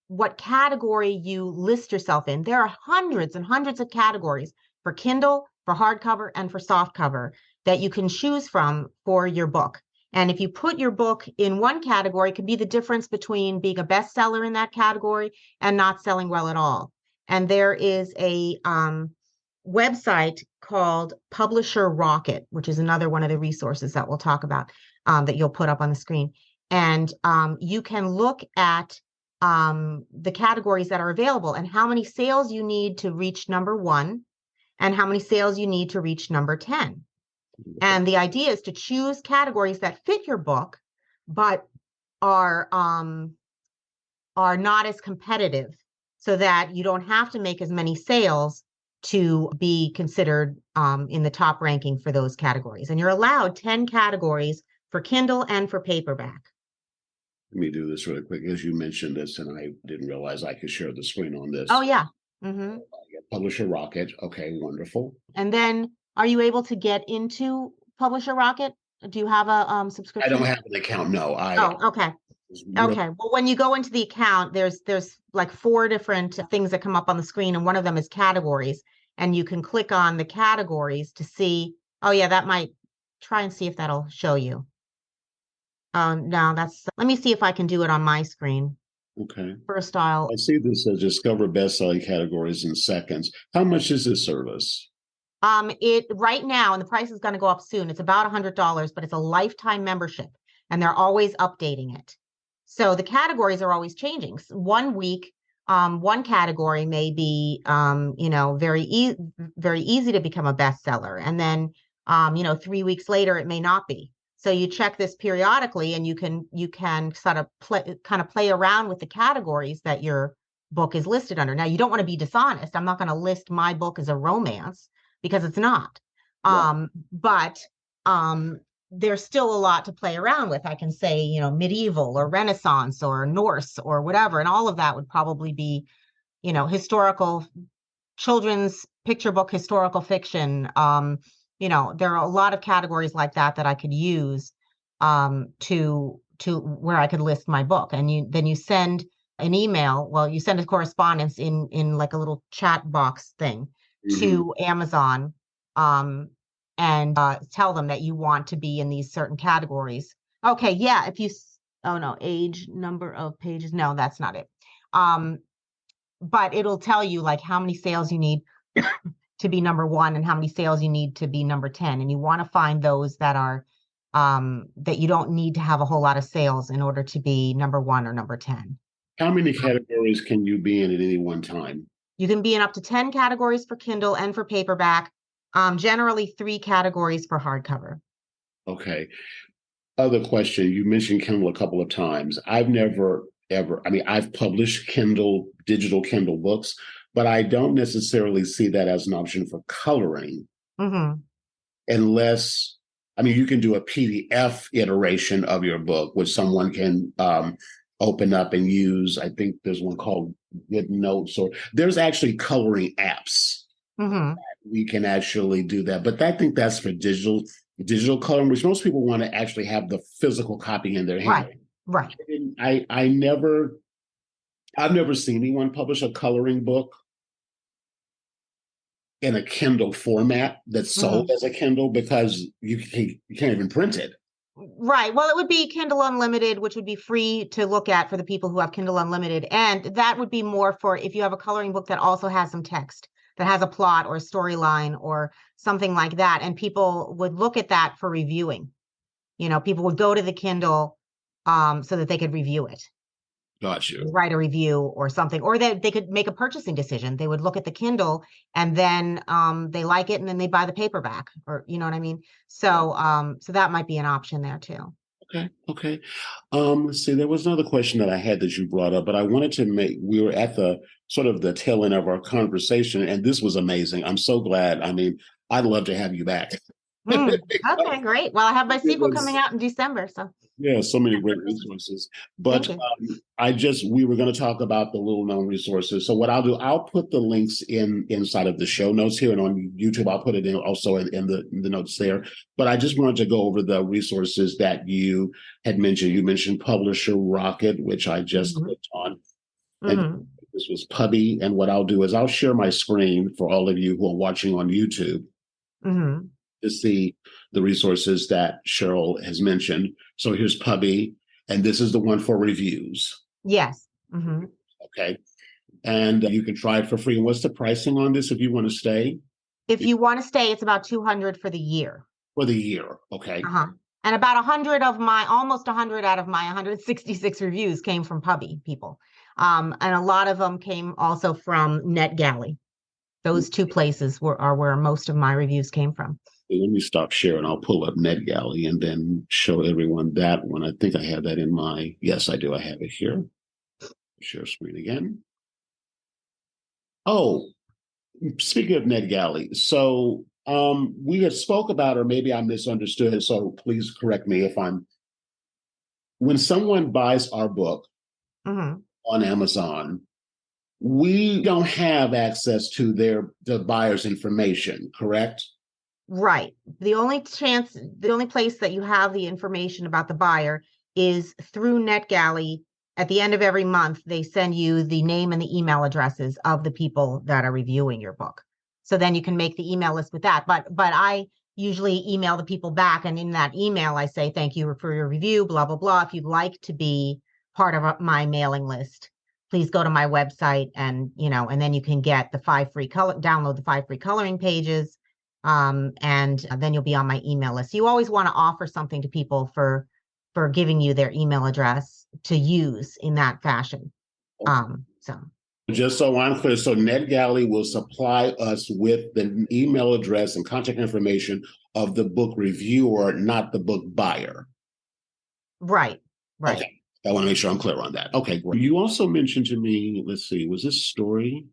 What category you list yourself in. There are hundreds and hundreds of categories for Kindle, for hardcover, and for softcover. that you can choose from for your book. And if you put your book in one category, it could be the difference between being a bestseller in that category and not selling well at all. And there is a website called Publisher Rocket, which is another one of the resources that we'll talk about, that you'll put up on the screen. And you can look at the categories that are available and how many sales you need to reach number 1 and how many sales you need to reach number 10. And the idea is to choose categories that fit your book, but are not as competitive, so that you don't have to make as many sales to be considered in the top ranking for those categories. And you're allowed 10 categories for Kindle and for paperback. Let me do this really quick. As you mentioned this, and I didn't realize I could share the screen on this. Oh, yeah. Mm-hmm. Publisher Rocket. Okay, wonderful. And then are you able to get into Publisher Rocket? Do you have a subscription? I don't have an account, no. Oh, okay. Okay. Well, when you go into the account, there's like 4 different things that come up on the screen, and one of them is categories. And you can click on the categories to see, oh yeah, that might, try and see if that'll show you. No, let me see if I can do it on my screen. Okay. First, I see this as discover best-selling categories in seconds. How much is this service? It right now, and the price is going to go up soon. It's about $100, but it's a lifetime membership, and they're always updating it. So the categories are always changing. One week, one category may be, very easy to become a bestseller, and then, 3 weeks later, it may not be. So you check this periodically, and you can sort of play around with the categories that your book is listed under. Now, you don't want to be dishonest. I'm not going to list my book as a romance because it's not. Right. But there's still a lot to play around with. I can say, medieval or Renaissance or Norse or whatever, and all of that would probably be, historical, children's picture book, historical fiction. There are a lot of categories like that I could use to where I could list my book. And then you send an email. Well, you send a correspondence in like a little chat box thing to Amazon, and tell them that you want to be in these certain categories. Okay, yeah. Oh no, age, number of pages. No, that's not it. But it'll tell you like how many sales you need to be number 1 and how many sales you need to be number 10. And you want to find those that are that you don't need to have a whole lot of sales in order to be number 1 or number 10. How many categories can you be in at any one time? You can be in up to 10 categories for Kindle and for paperback. Generally 3 categories for hardcover. Okay. Other question. You mentioned Kindle a couple of times. I've never, ever, I've published digital Kindle books, but I don't necessarily see that as an option for coloring. Unless, you can do a PDF iteration of your book, which someone can open up and use. I think there's one called Good Notes, or there's actually coloring apps. We can actually do that. But I think that's for digital coloring, which most people want to actually have the physical copy in their hand. Right. I've never seen anyone publish a coloring book in a Kindle format that's sold as a Kindle, because you can't even print it. Right. Well, it would be Kindle Unlimited, which would be free to look at for the people who have Kindle Unlimited. And that would be more for if you have a coloring book that also has some text, that has a plot or a storyline or something like that. And people would look at that for reviewing. People would go to the Kindle so that they could review it. Got you. Write a review or something, or they could make a purchasing decision. They would look at the Kindle and then they like it and then they buy the paperback, or you know what I mean? So so that might be an option there too. Okay. Let's see, there was another question that I had that you brought up, but I wanted to we were at the sort of the tail end of our conversation, and this was amazing. I'm so glad. I'd love to have you back. Okay, great. Well, I have my sequel coming out in December, so. Yeah, so many great resources. But we were going to talk about the little known resources. So what I'll do, I'll put the links inside of the show notes here, and on YouTube, I'll put it in also in the notes there. But I just wanted to go over the resources that you had mentioned. You mentioned Publisher Rocket, which I just clicked on. And this was Pubby. And what I'll do is I'll share my screen for all of you who are watching on YouTube. to see the resources that Sheryl has mentioned. So here's Puppy, and this is the one for reviews. Yes. Mm-hmm. Okay. And you can try it for free. And what's the pricing on this if you want to stay? If you want to stay, it's about $200 for the year. For the year. Okay. Uh-huh. And about 100 of my, almost 100 out of my 166 reviews came from Puppy people. And a lot of them came also from NetGalley. Those two places are where most of my reviews came from. Let me stop sharing. I'll pull up NetGalley and then show everyone that one. I think I have that in my, yes, I do. I have it here. Share screen again. Oh, speaking of NetGalley, so we had spoke about, or maybe I misunderstood, so please correct me if I'm, when someone buys our book Mm-hmm. on Amazon, we don't have access to the buyer's information, correct? Right. The only place that you have the information about the buyer is through NetGalley. At the end of every month, they send you the name and the email addresses of the people that are reviewing your book. So then you can make the email list with that. But I usually email the people back, and in that email, I say, thank you for your review, blah, blah, blah. If you'd like to be part of my mailing list, please go to my website and then you can get the download the 5 free coloring pages. And then you'll be on my email list. You always want to offer something to people for giving you their email address to use in that fashion. So just so I'm clear, so NetGalley will supply us with the email address and contact information of the book reviewer, not the book buyer. Right. Okay. I want to make sure I'm clear on that. Okay, great. You also mentioned to me, let's see, was this Story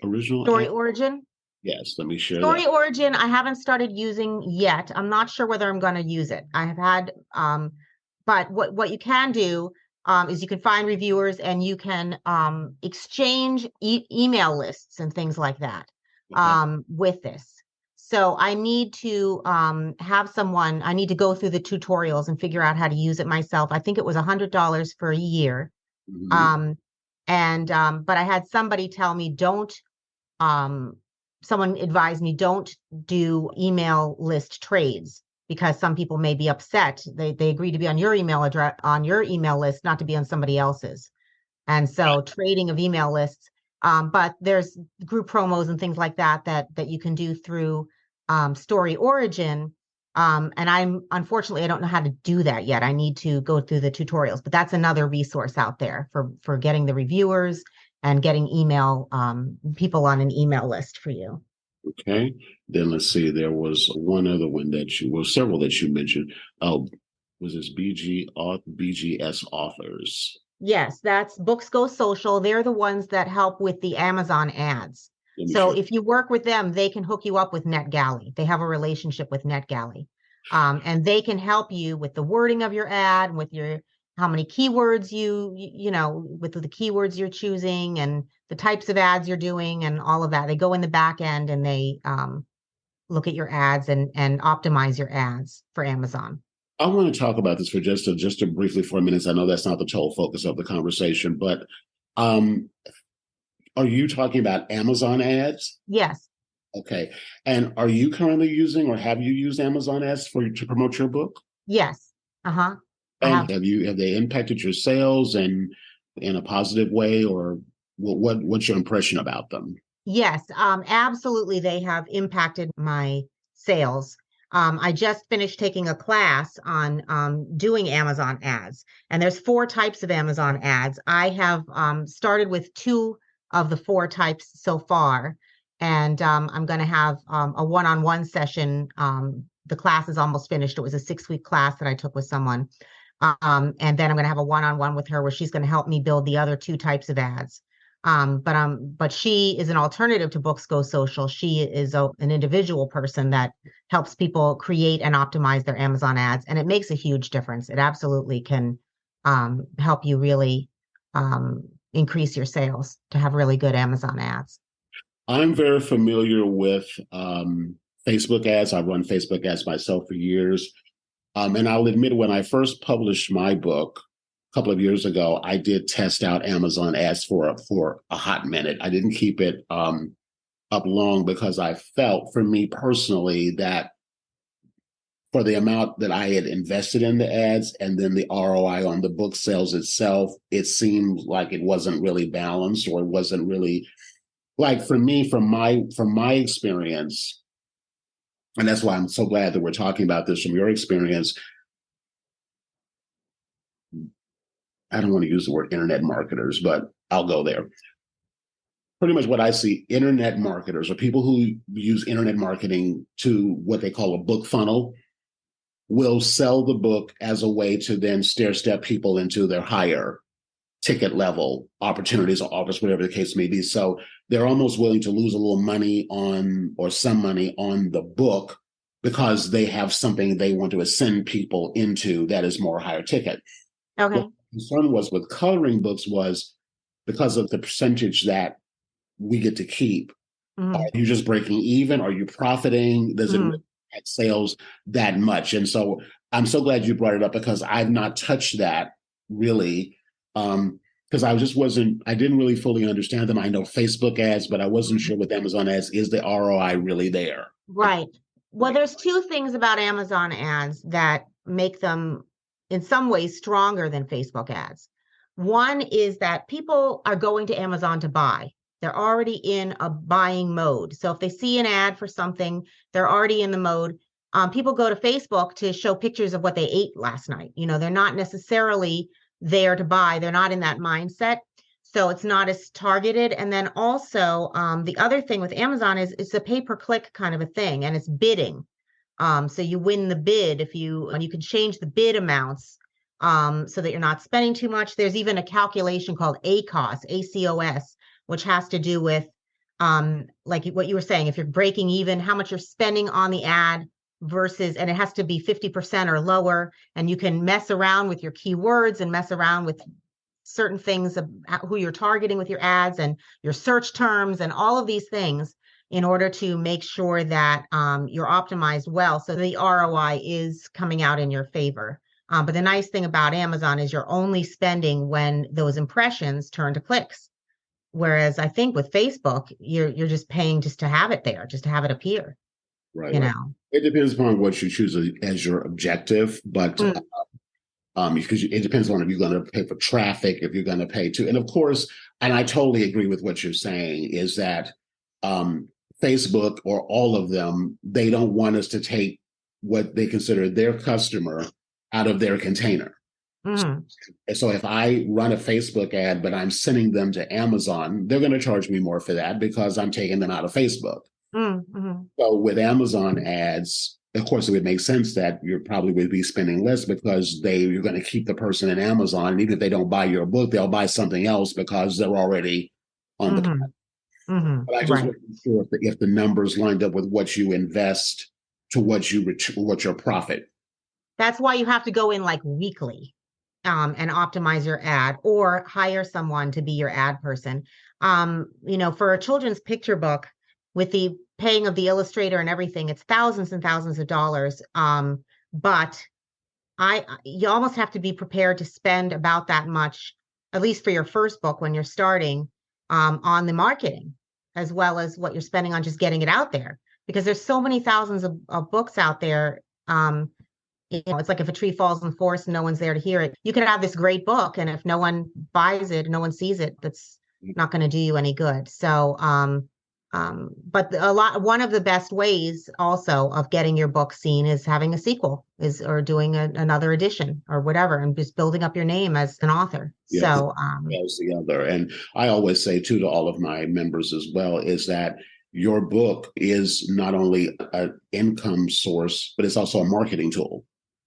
Origin? Yes, let me share Story that. Origin, I haven't started using yet. I'm not sure whether I'm going to use it. I have had, but what you can do is you can find reviewers and you can exchange email lists and things like that with this. So I need to I need to go through the tutorials and figure out how to use it myself. I think it was $100 for a year. Mm-hmm. But I had somebody tell me someone advised me don't do email list trades because some people may be upset. They agree to be on your email address, on your email list, not to be on somebody else's. And so trading of email lists, but there's group promos and things like that you can do through Story Origin. And unfortunately, I don't know how to do that yet. I need to go through the tutorials, but that's another resource out there for getting the reviewers and getting people on an email list for you. Okay. Then let's see, there was one other one several that you mentioned. Oh, was this BGS Authors? Yes, that's Books Go Social. They're the ones that help with the Amazon ads. So if you work with them, they can hook you up with NetGalley. They have a relationship with NetGalley. And they can help you with the wording of your ad, with how many keywords with the keywords you're choosing and the types of ads you're doing and all of that. They go in the back end and they look at your ads and optimize your ads for Amazon. I want to talk about this for just briefly for a minute. I know that's not the total focus of the conversation, but are you talking about Amazon ads? Yes. Okay. And are you currently using or have you used Amazon ads to promote your book? Yes. Uh-huh. And have they impacted your sales and in a positive way, or what's your impression about them? Yes, absolutely. They have impacted my sales. I just finished taking a class on doing Amazon ads, and there's 4 types of Amazon ads. I have started with 2 of the 4 types so far, and I'm going to have a one-on-one session. The class is almost finished. It was a 6-week class that I took with someone. And then I'm going to have a one-on-one with her where she's going to help me build the other 2 types of ads. But she is an alternative to Books Go Social. She is an individual person that helps people create and optimize their Amazon ads, and it makes a huge difference. It absolutely can help you really increase your sales to have really good Amazon ads. I'm very familiar with Facebook ads. I've run Facebook ads myself for years. And I'll admit, when I first published my book a couple of years ago, I did test out Amazon ads for a hot minute. I didn't keep it up long because I felt, for me personally, that for the amount that I had invested in the ads and then the ROI on the book sales itself, it seemed like it wasn't really balanced, or it wasn't really, like, for me, from my experience, and that's why I'm so glad that we're talking about this from your experience. I don't want to use the word internet marketers, but I'll go there. Pretty much what I see, internet marketers, or people who use internet marketing to what they call a book funnel, will sell the book as a way to then stair step people into their higher ticket level opportunities or offers, whatever the case may be. So they're almost willing to lose a little money on, or some money on, the book, because they have something they want to ascend people into that is more higher ticket. Okay. What the concern was with coloring books was, because of the percentage that we get to keep, are you just breaking even? Are you profiting? Does it really at sales that much? And so I'm so glad you brought it up, because I've not touched that really, because I didn't really fully understand them. I know Facebook ads, but I wasn't sure with Amazon ads, is the ROI really there? Right. Well, there's two things about Amazon ads that make them in some ways stronger than Facebook ads. One is that people are going to Amazon to buy. They're already in a buying mode. So if they see an ad for something, they're already in the mode. People go to Facebook to show pictures of what they ate last night. They're not necessarily there to buy. They're not in that mindset. So it's not as targeted. And then also the other thing with Amazon is it's a pay-per-click kind of a thing, and it's bidding. So you win the bid and you can change the bid amounts so that you're not spending too much. There's even a calculation called ACOS, ACOS, which has to do with like what you were saying, if you're breaking even, how much you're spending on the ad versus, and it has to be 50% or lower. And you can mess around with your keywords and mess around with certain things of who you're targeting with your ads and your search terms and all of these things in order to make sure that you're optimized well, so the ROI is coming out in your favor. But the nice thing about Amazon is you're only spending when those impressions turn to clicks. Whereas I think with Facebook, you're just paying just to have it there, just to have it appear. Right. It depends upon what you choose as your objective, but because it depends on if you're going to pay for traffic, if you're going to pay to, and of course, and I totally agree with what you're saying, is that Facebook, or all of them, they don't want us to take what they consider their customer out of their container. So if I run a Facebook ad, but I'm sending them to Amazon, they're going to charge me more for that because I'm taking them out of Facebook. So with Amazon ads, of course, it would make sense that you probably would be spending less, because you're going to keep the person in Amazon. And even if they don't buy your book, they'll buy something else because they're already on the platform. But I just wasn't sure if the numbers lined up with what you invest to what your profit. That's why you have to go in like weekly and optimize your ad, or hire someone to be your ad person. For a children's picture book, with the paying of the illustrator and everything, it's thousands and thousands of dollars. But you almost have to be prepared to spend about that much, at least for your first book when you're starting, on the marketing, as well as what you're spending on just getting it out there, because there's so many thousands of books out there. It's like if a tree falls in the forest and no one's there to hear it. You can have this great book, and if no one buys it, no one sees it, that's not going to do you any good. So, but one of the best ways also of getting your book seen is having a sequel, or doing another edition or whatever, and just building up your name as an author. Yeah, so, together. And I always say too, to all of my members as well, is that your book is not only an income source, but it's also a marketing tool.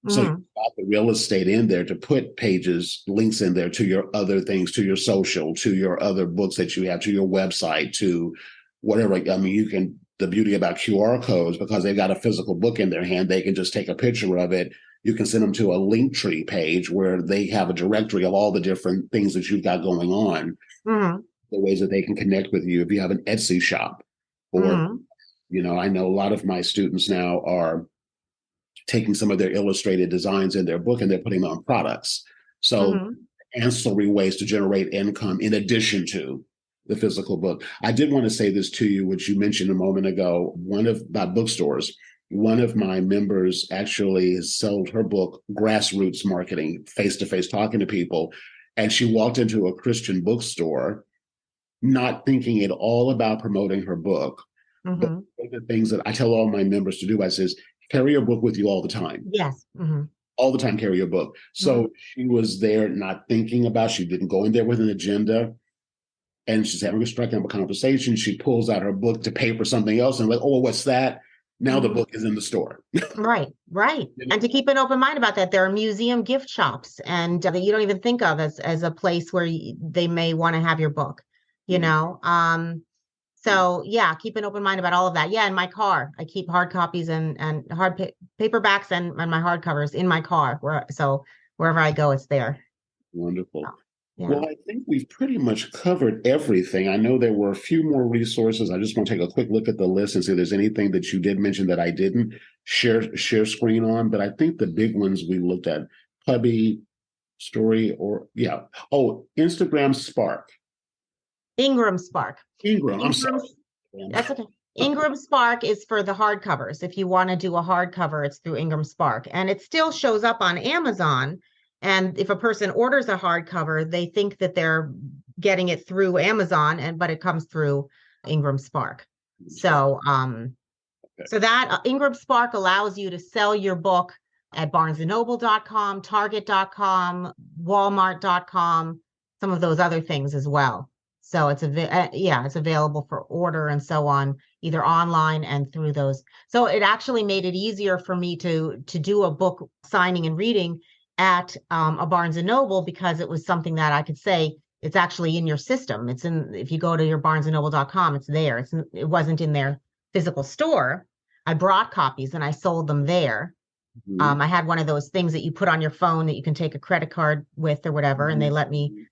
So you've got the real estate in there to put pages, links in there to your other things, to your social, to your other books that you have, to your website, to whatever. I mean, the beauty about QR codes, because they've got a physical book in their hand, they can just take a picture of it. You can send them to a Linktree page where they have a directory of all the different things that you've got going on, the ways that they can connect with you. If you have an Etsy shop, or, I know a lot of my students now are taking some of their illustrated designs in their book and they're putting them on products. So ancillary ways to generate income in addition to the physical book. I did want to say this to you, which you mentioned a moment ago, about bookstores. One of my members actually has sold her book, Grassroots Marketing, face to face, talking to people. And she walked into a Christian bookstore, not thinking at all about promoting her book. But Mm-hmm. one of the things that I tell all my members to do, I says, carry your book with you all the time. Yes. Mm-hmm. All the time, carry your book. Mm-hmm. So she was there not thinking about, she didn't go in there with an agenda. And she's having a striking up a conversation. She pulls out her book to pay for something else and like, oh, what's that? Now the Mm-hmm. book is in the store. Right, right. And to keep an open mind about that, there are museum gift shops and that you don't even think of as a place where they may want to have your book, you know? So yeah, keep an open mind about all of that. Yeah, in my car, I keep hard copies and paperbacks and my hardcovers in my car. So wherever I go, it's there. Wonderful. So, yeah. Well, I think we've pretty much covered everything. I know there were a few more resources. I just want to take a quick look at the list and see if there's anything that you did mention that I didn't share screen on. But I think the big ones we looked at, Hubby, Story, or yeah. Oh, Instagram Spark. Ingram Spark. Ingram, I'm Ingram, sorry. that's okay. Ingram Spark is for the hardcovers. If you want to do a hardcover, it's through Ingram Spark. And it still shows up on Amazon. And if a person orders a hardcover, they think that they're getting it through Amazon, but it comes through Ingram Spark. So so that Ingram Spark allows you to sell your book at barnesandnoble.com, target.com, walmart.com, some of those other things as well. So it's it's available for order and so on, either online and through those. So it actually made it easier for me to do a book signing and reading at a Barnes and Noble, because it was something that I could say it's actually in your system. It's in, if you go to your barnesandnoble.com, it's there. It wasn't in their physical store. I brought copies and I sold them there. I had one of those things that you put on your phone that you can take a credit card with or whatever, and they let me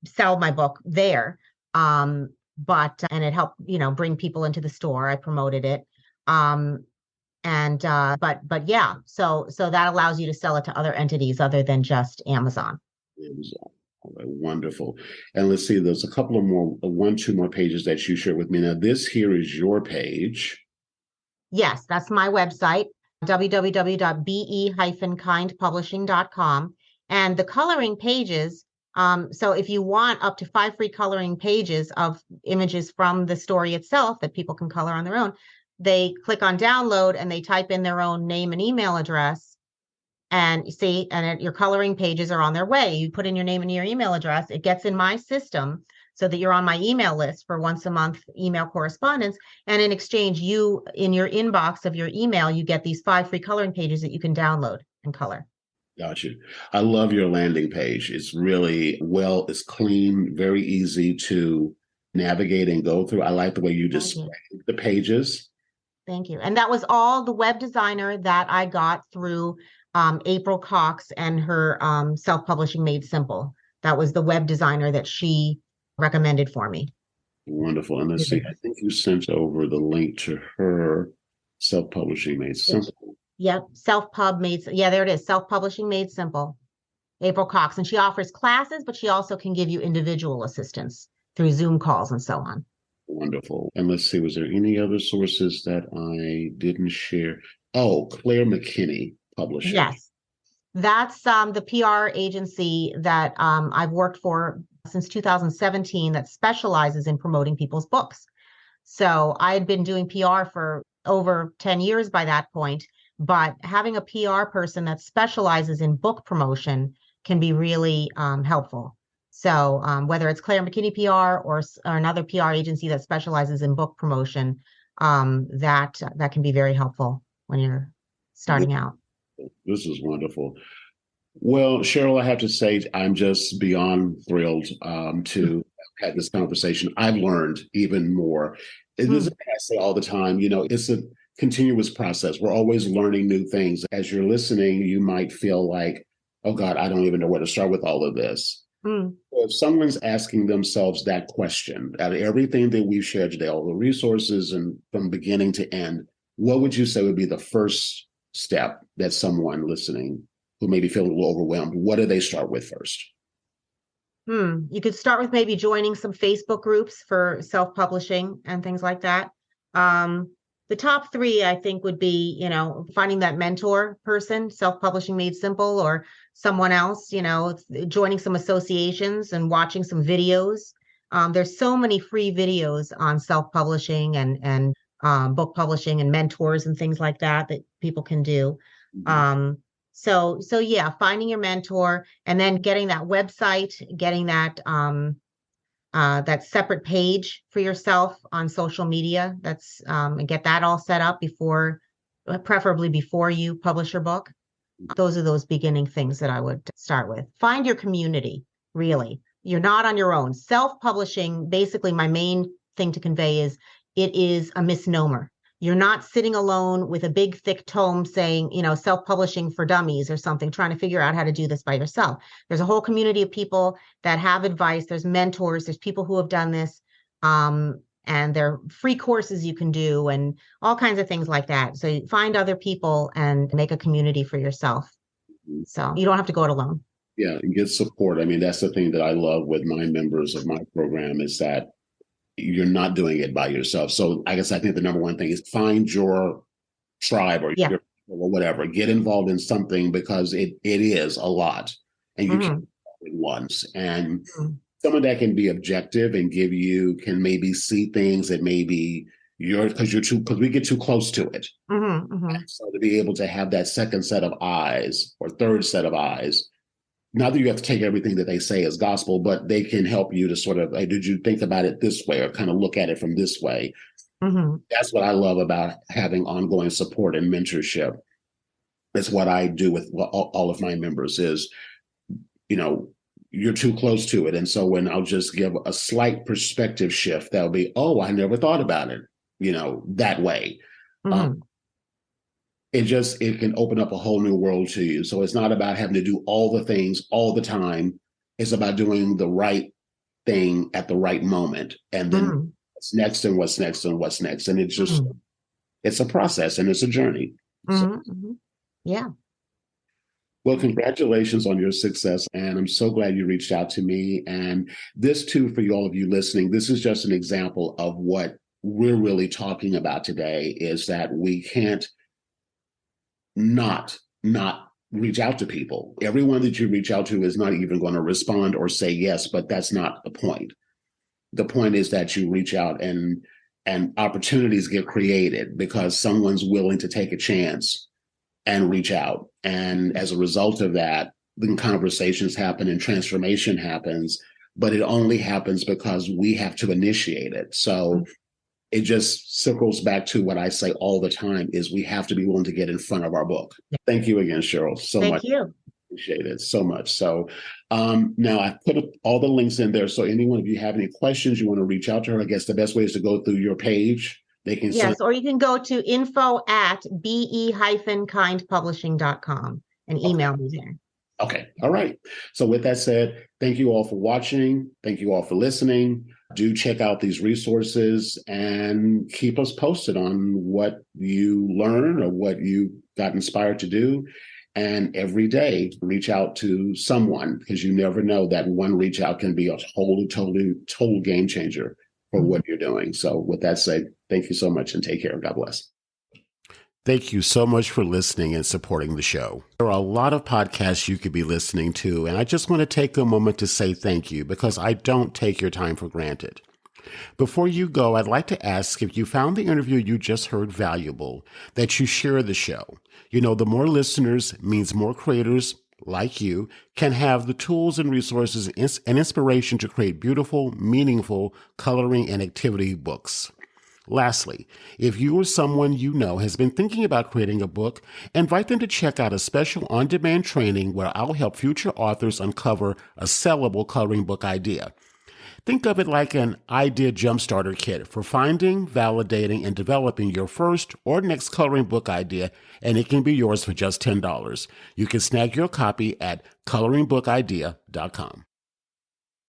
sell my book there. But and it helped, bring people into the store. I promoted it. But yeah, so that allows you to sell it to other entities other than just Amazon. Amazon. All right, wonderful. And let's see, there's a couple of more, two more pages that you shared with me. Now, this here is your page. Yes, that's my website, www.be-kindpublishing.com. And the coloring pages, so if you want up to 5 free coloring pages of images from the story itself that people can color on their own, they click on download and they type in their own name and email address. And you see, your coloring pages are on their way. You put in your name and your email address, it gets in my system so that you're on my email list for once a month email correspondence. And in exchange, you, in your inbox of your email, you get these 5 free coloring pages that you can download and color. Got you. I love your landing page. It's really it's clean, very easy to navigate and go through. I like the way you display the pages. Thank you. And that was all the web designer that I got through April Cox and her self-publishing Made Simple. That was the web designer that she recommended for me. Wonderful. And let's see, I think you sent over the link to her self-publishing Made Simple. Yep. Self-pub made. Yeah, there it is. Self-publishing Made Simple. April Cox. And she offers classes, but she also can give you individual assistance through Zoom calls and so on. Wonderful. And let's see, was there any other sources that I didn't share? Oh, Claire McKinney Publishing. Yes. That's the PR agency that I've worked for since 2017 that specializes in promoting people's books. So I had been doing PR for over 10 years by that point, but having a PR person that specializes in book promotion can be really helpful. So whether it's Claire McKinney PR or another PR agency that specializes in book promotion, that can be very helpful when you're starting out. This is wonderful. Well, Sheryl, I have to say, I'm just beyond thrilled to have this conversation. I've learned even more. It is, I say all the time, it's a continuous process. We're always learning new things. As you're listening, you might feel like, oh God, I don't even know where to start with all of this. So if someone's asking themselves that question, out of everything that we've shared today, all the resources and from beginning to end, what would you say would be the first step that someone listening who may be feeling a little overwhelmed, what do they start with first? You could start with maybe joining some Facebook groups for self-publishing and things like that. the top three, I think, would be, finding that mentor person, Self-Publishing Made Simple, or someone else, joining some associations and watching some videos. There's so many free videos on self-publishing and book publishing and mentors and things like that people can do. So yeah, finding your mentor and then getting that website, getting that separate page for yourself on social media. And get that all set up preferably before you publish your book. Those are those beginning things that I would start with. Find your community, really. You're not on your own. Self-publishing, basically, my main thing to convey is it is a misnomer. You're not sitting alone with a big, thick tome saying, self-publishing for dummies or something, trying to figure out how to do this by yourself. There's a whole community of people that have advice. There's mentors. There's people who have done this. And there are free courses you can do and all kinds of things like that. So you find other people and make a community for yourself. So you don't have to go it alone. Yeah, and get support. I mean, that's the thing that I love with my members of my program is that you're not doing it by yourself. So I guess I think the number one thing is find your tribe or your or whatever. Get involved in something because it is a lot, and you can't do it once. And some of that can be objective and can maybe see things that maybe because we get too close to it. So to be able to have that second set of eyes or third set of eyes. Not that you have to take everything that they say as gospel, but they can help you to sort of, hey, did you think about it this way or kind of look at it from this way? That's what I love about having ongoing support and mentorship. That's what I do with all of my members is, you're too close to it. And so when I'll just give a slight perspective shift, that'll be, oh, I never thought about it, that way. It can open up a whole new world to you. So it's not about having to do all the things all the time. It's about doing the right thing at the right moment. And then what's next and what's next and what's next. And it's just, it's a process and it's a journey. Yeah. Well, congratulations on your success. And I'm so glad you reached out to me. And this too, for all of you listening, this is just an example of what we're really talking about today is that we can't not reach out to people. Everyone that you reach out to is not even going to respond or say yes, but that's not the point. The point is that you reach out and opportunities get created because someone's willing to take a chance and reach out. And as a result of that, then conversations happen and transformation happens, but it only happens because we have to initiate it. So it just circles back to what I say all the time is we have to be willing to get in front of our book. Thank you again, Sheryl, so much. Thank you. Appreciate it so much. So now I put all the links in there. So anyone, if you have any questions, you want to reach out to her, I guess the best way is to go through your page. They can or you can go to info@be-kindpublishing.com and email me there. Okay. All right. So with that said, thank you all for watching. Thank you all for listening. Do check out these resources and keep us posted on what you learn or what you got inspired to do. And every day, reach out to someone because you never know that one reach out can be a total game changer for what you're doing. So with that said, thank you so much and take care. God bless. Thank you so much for listening and supporting the show. There are a lot of podcasts you could be listening to, and I just want to take a moment to say thank you because I don't take your time for granted. Before you go, I'd like to ask if you found the interview you just heard valuable, that you share the show. The more listeners means more creators like you can have the tools and resources and inspiration to create beautiful, meaningful coloring and activity books. Lastly, if you or someone you know has been thinking about creating a book, invite them to check out a special on-demand training where I'll help future authors uncover a sellable coloring book idea. Think of it like an idea jumpstarter kit for finding, validating, and developing your first or next coloring book idea, and it can be yours for just $10. You can snag your copy at coloringbookidea.com.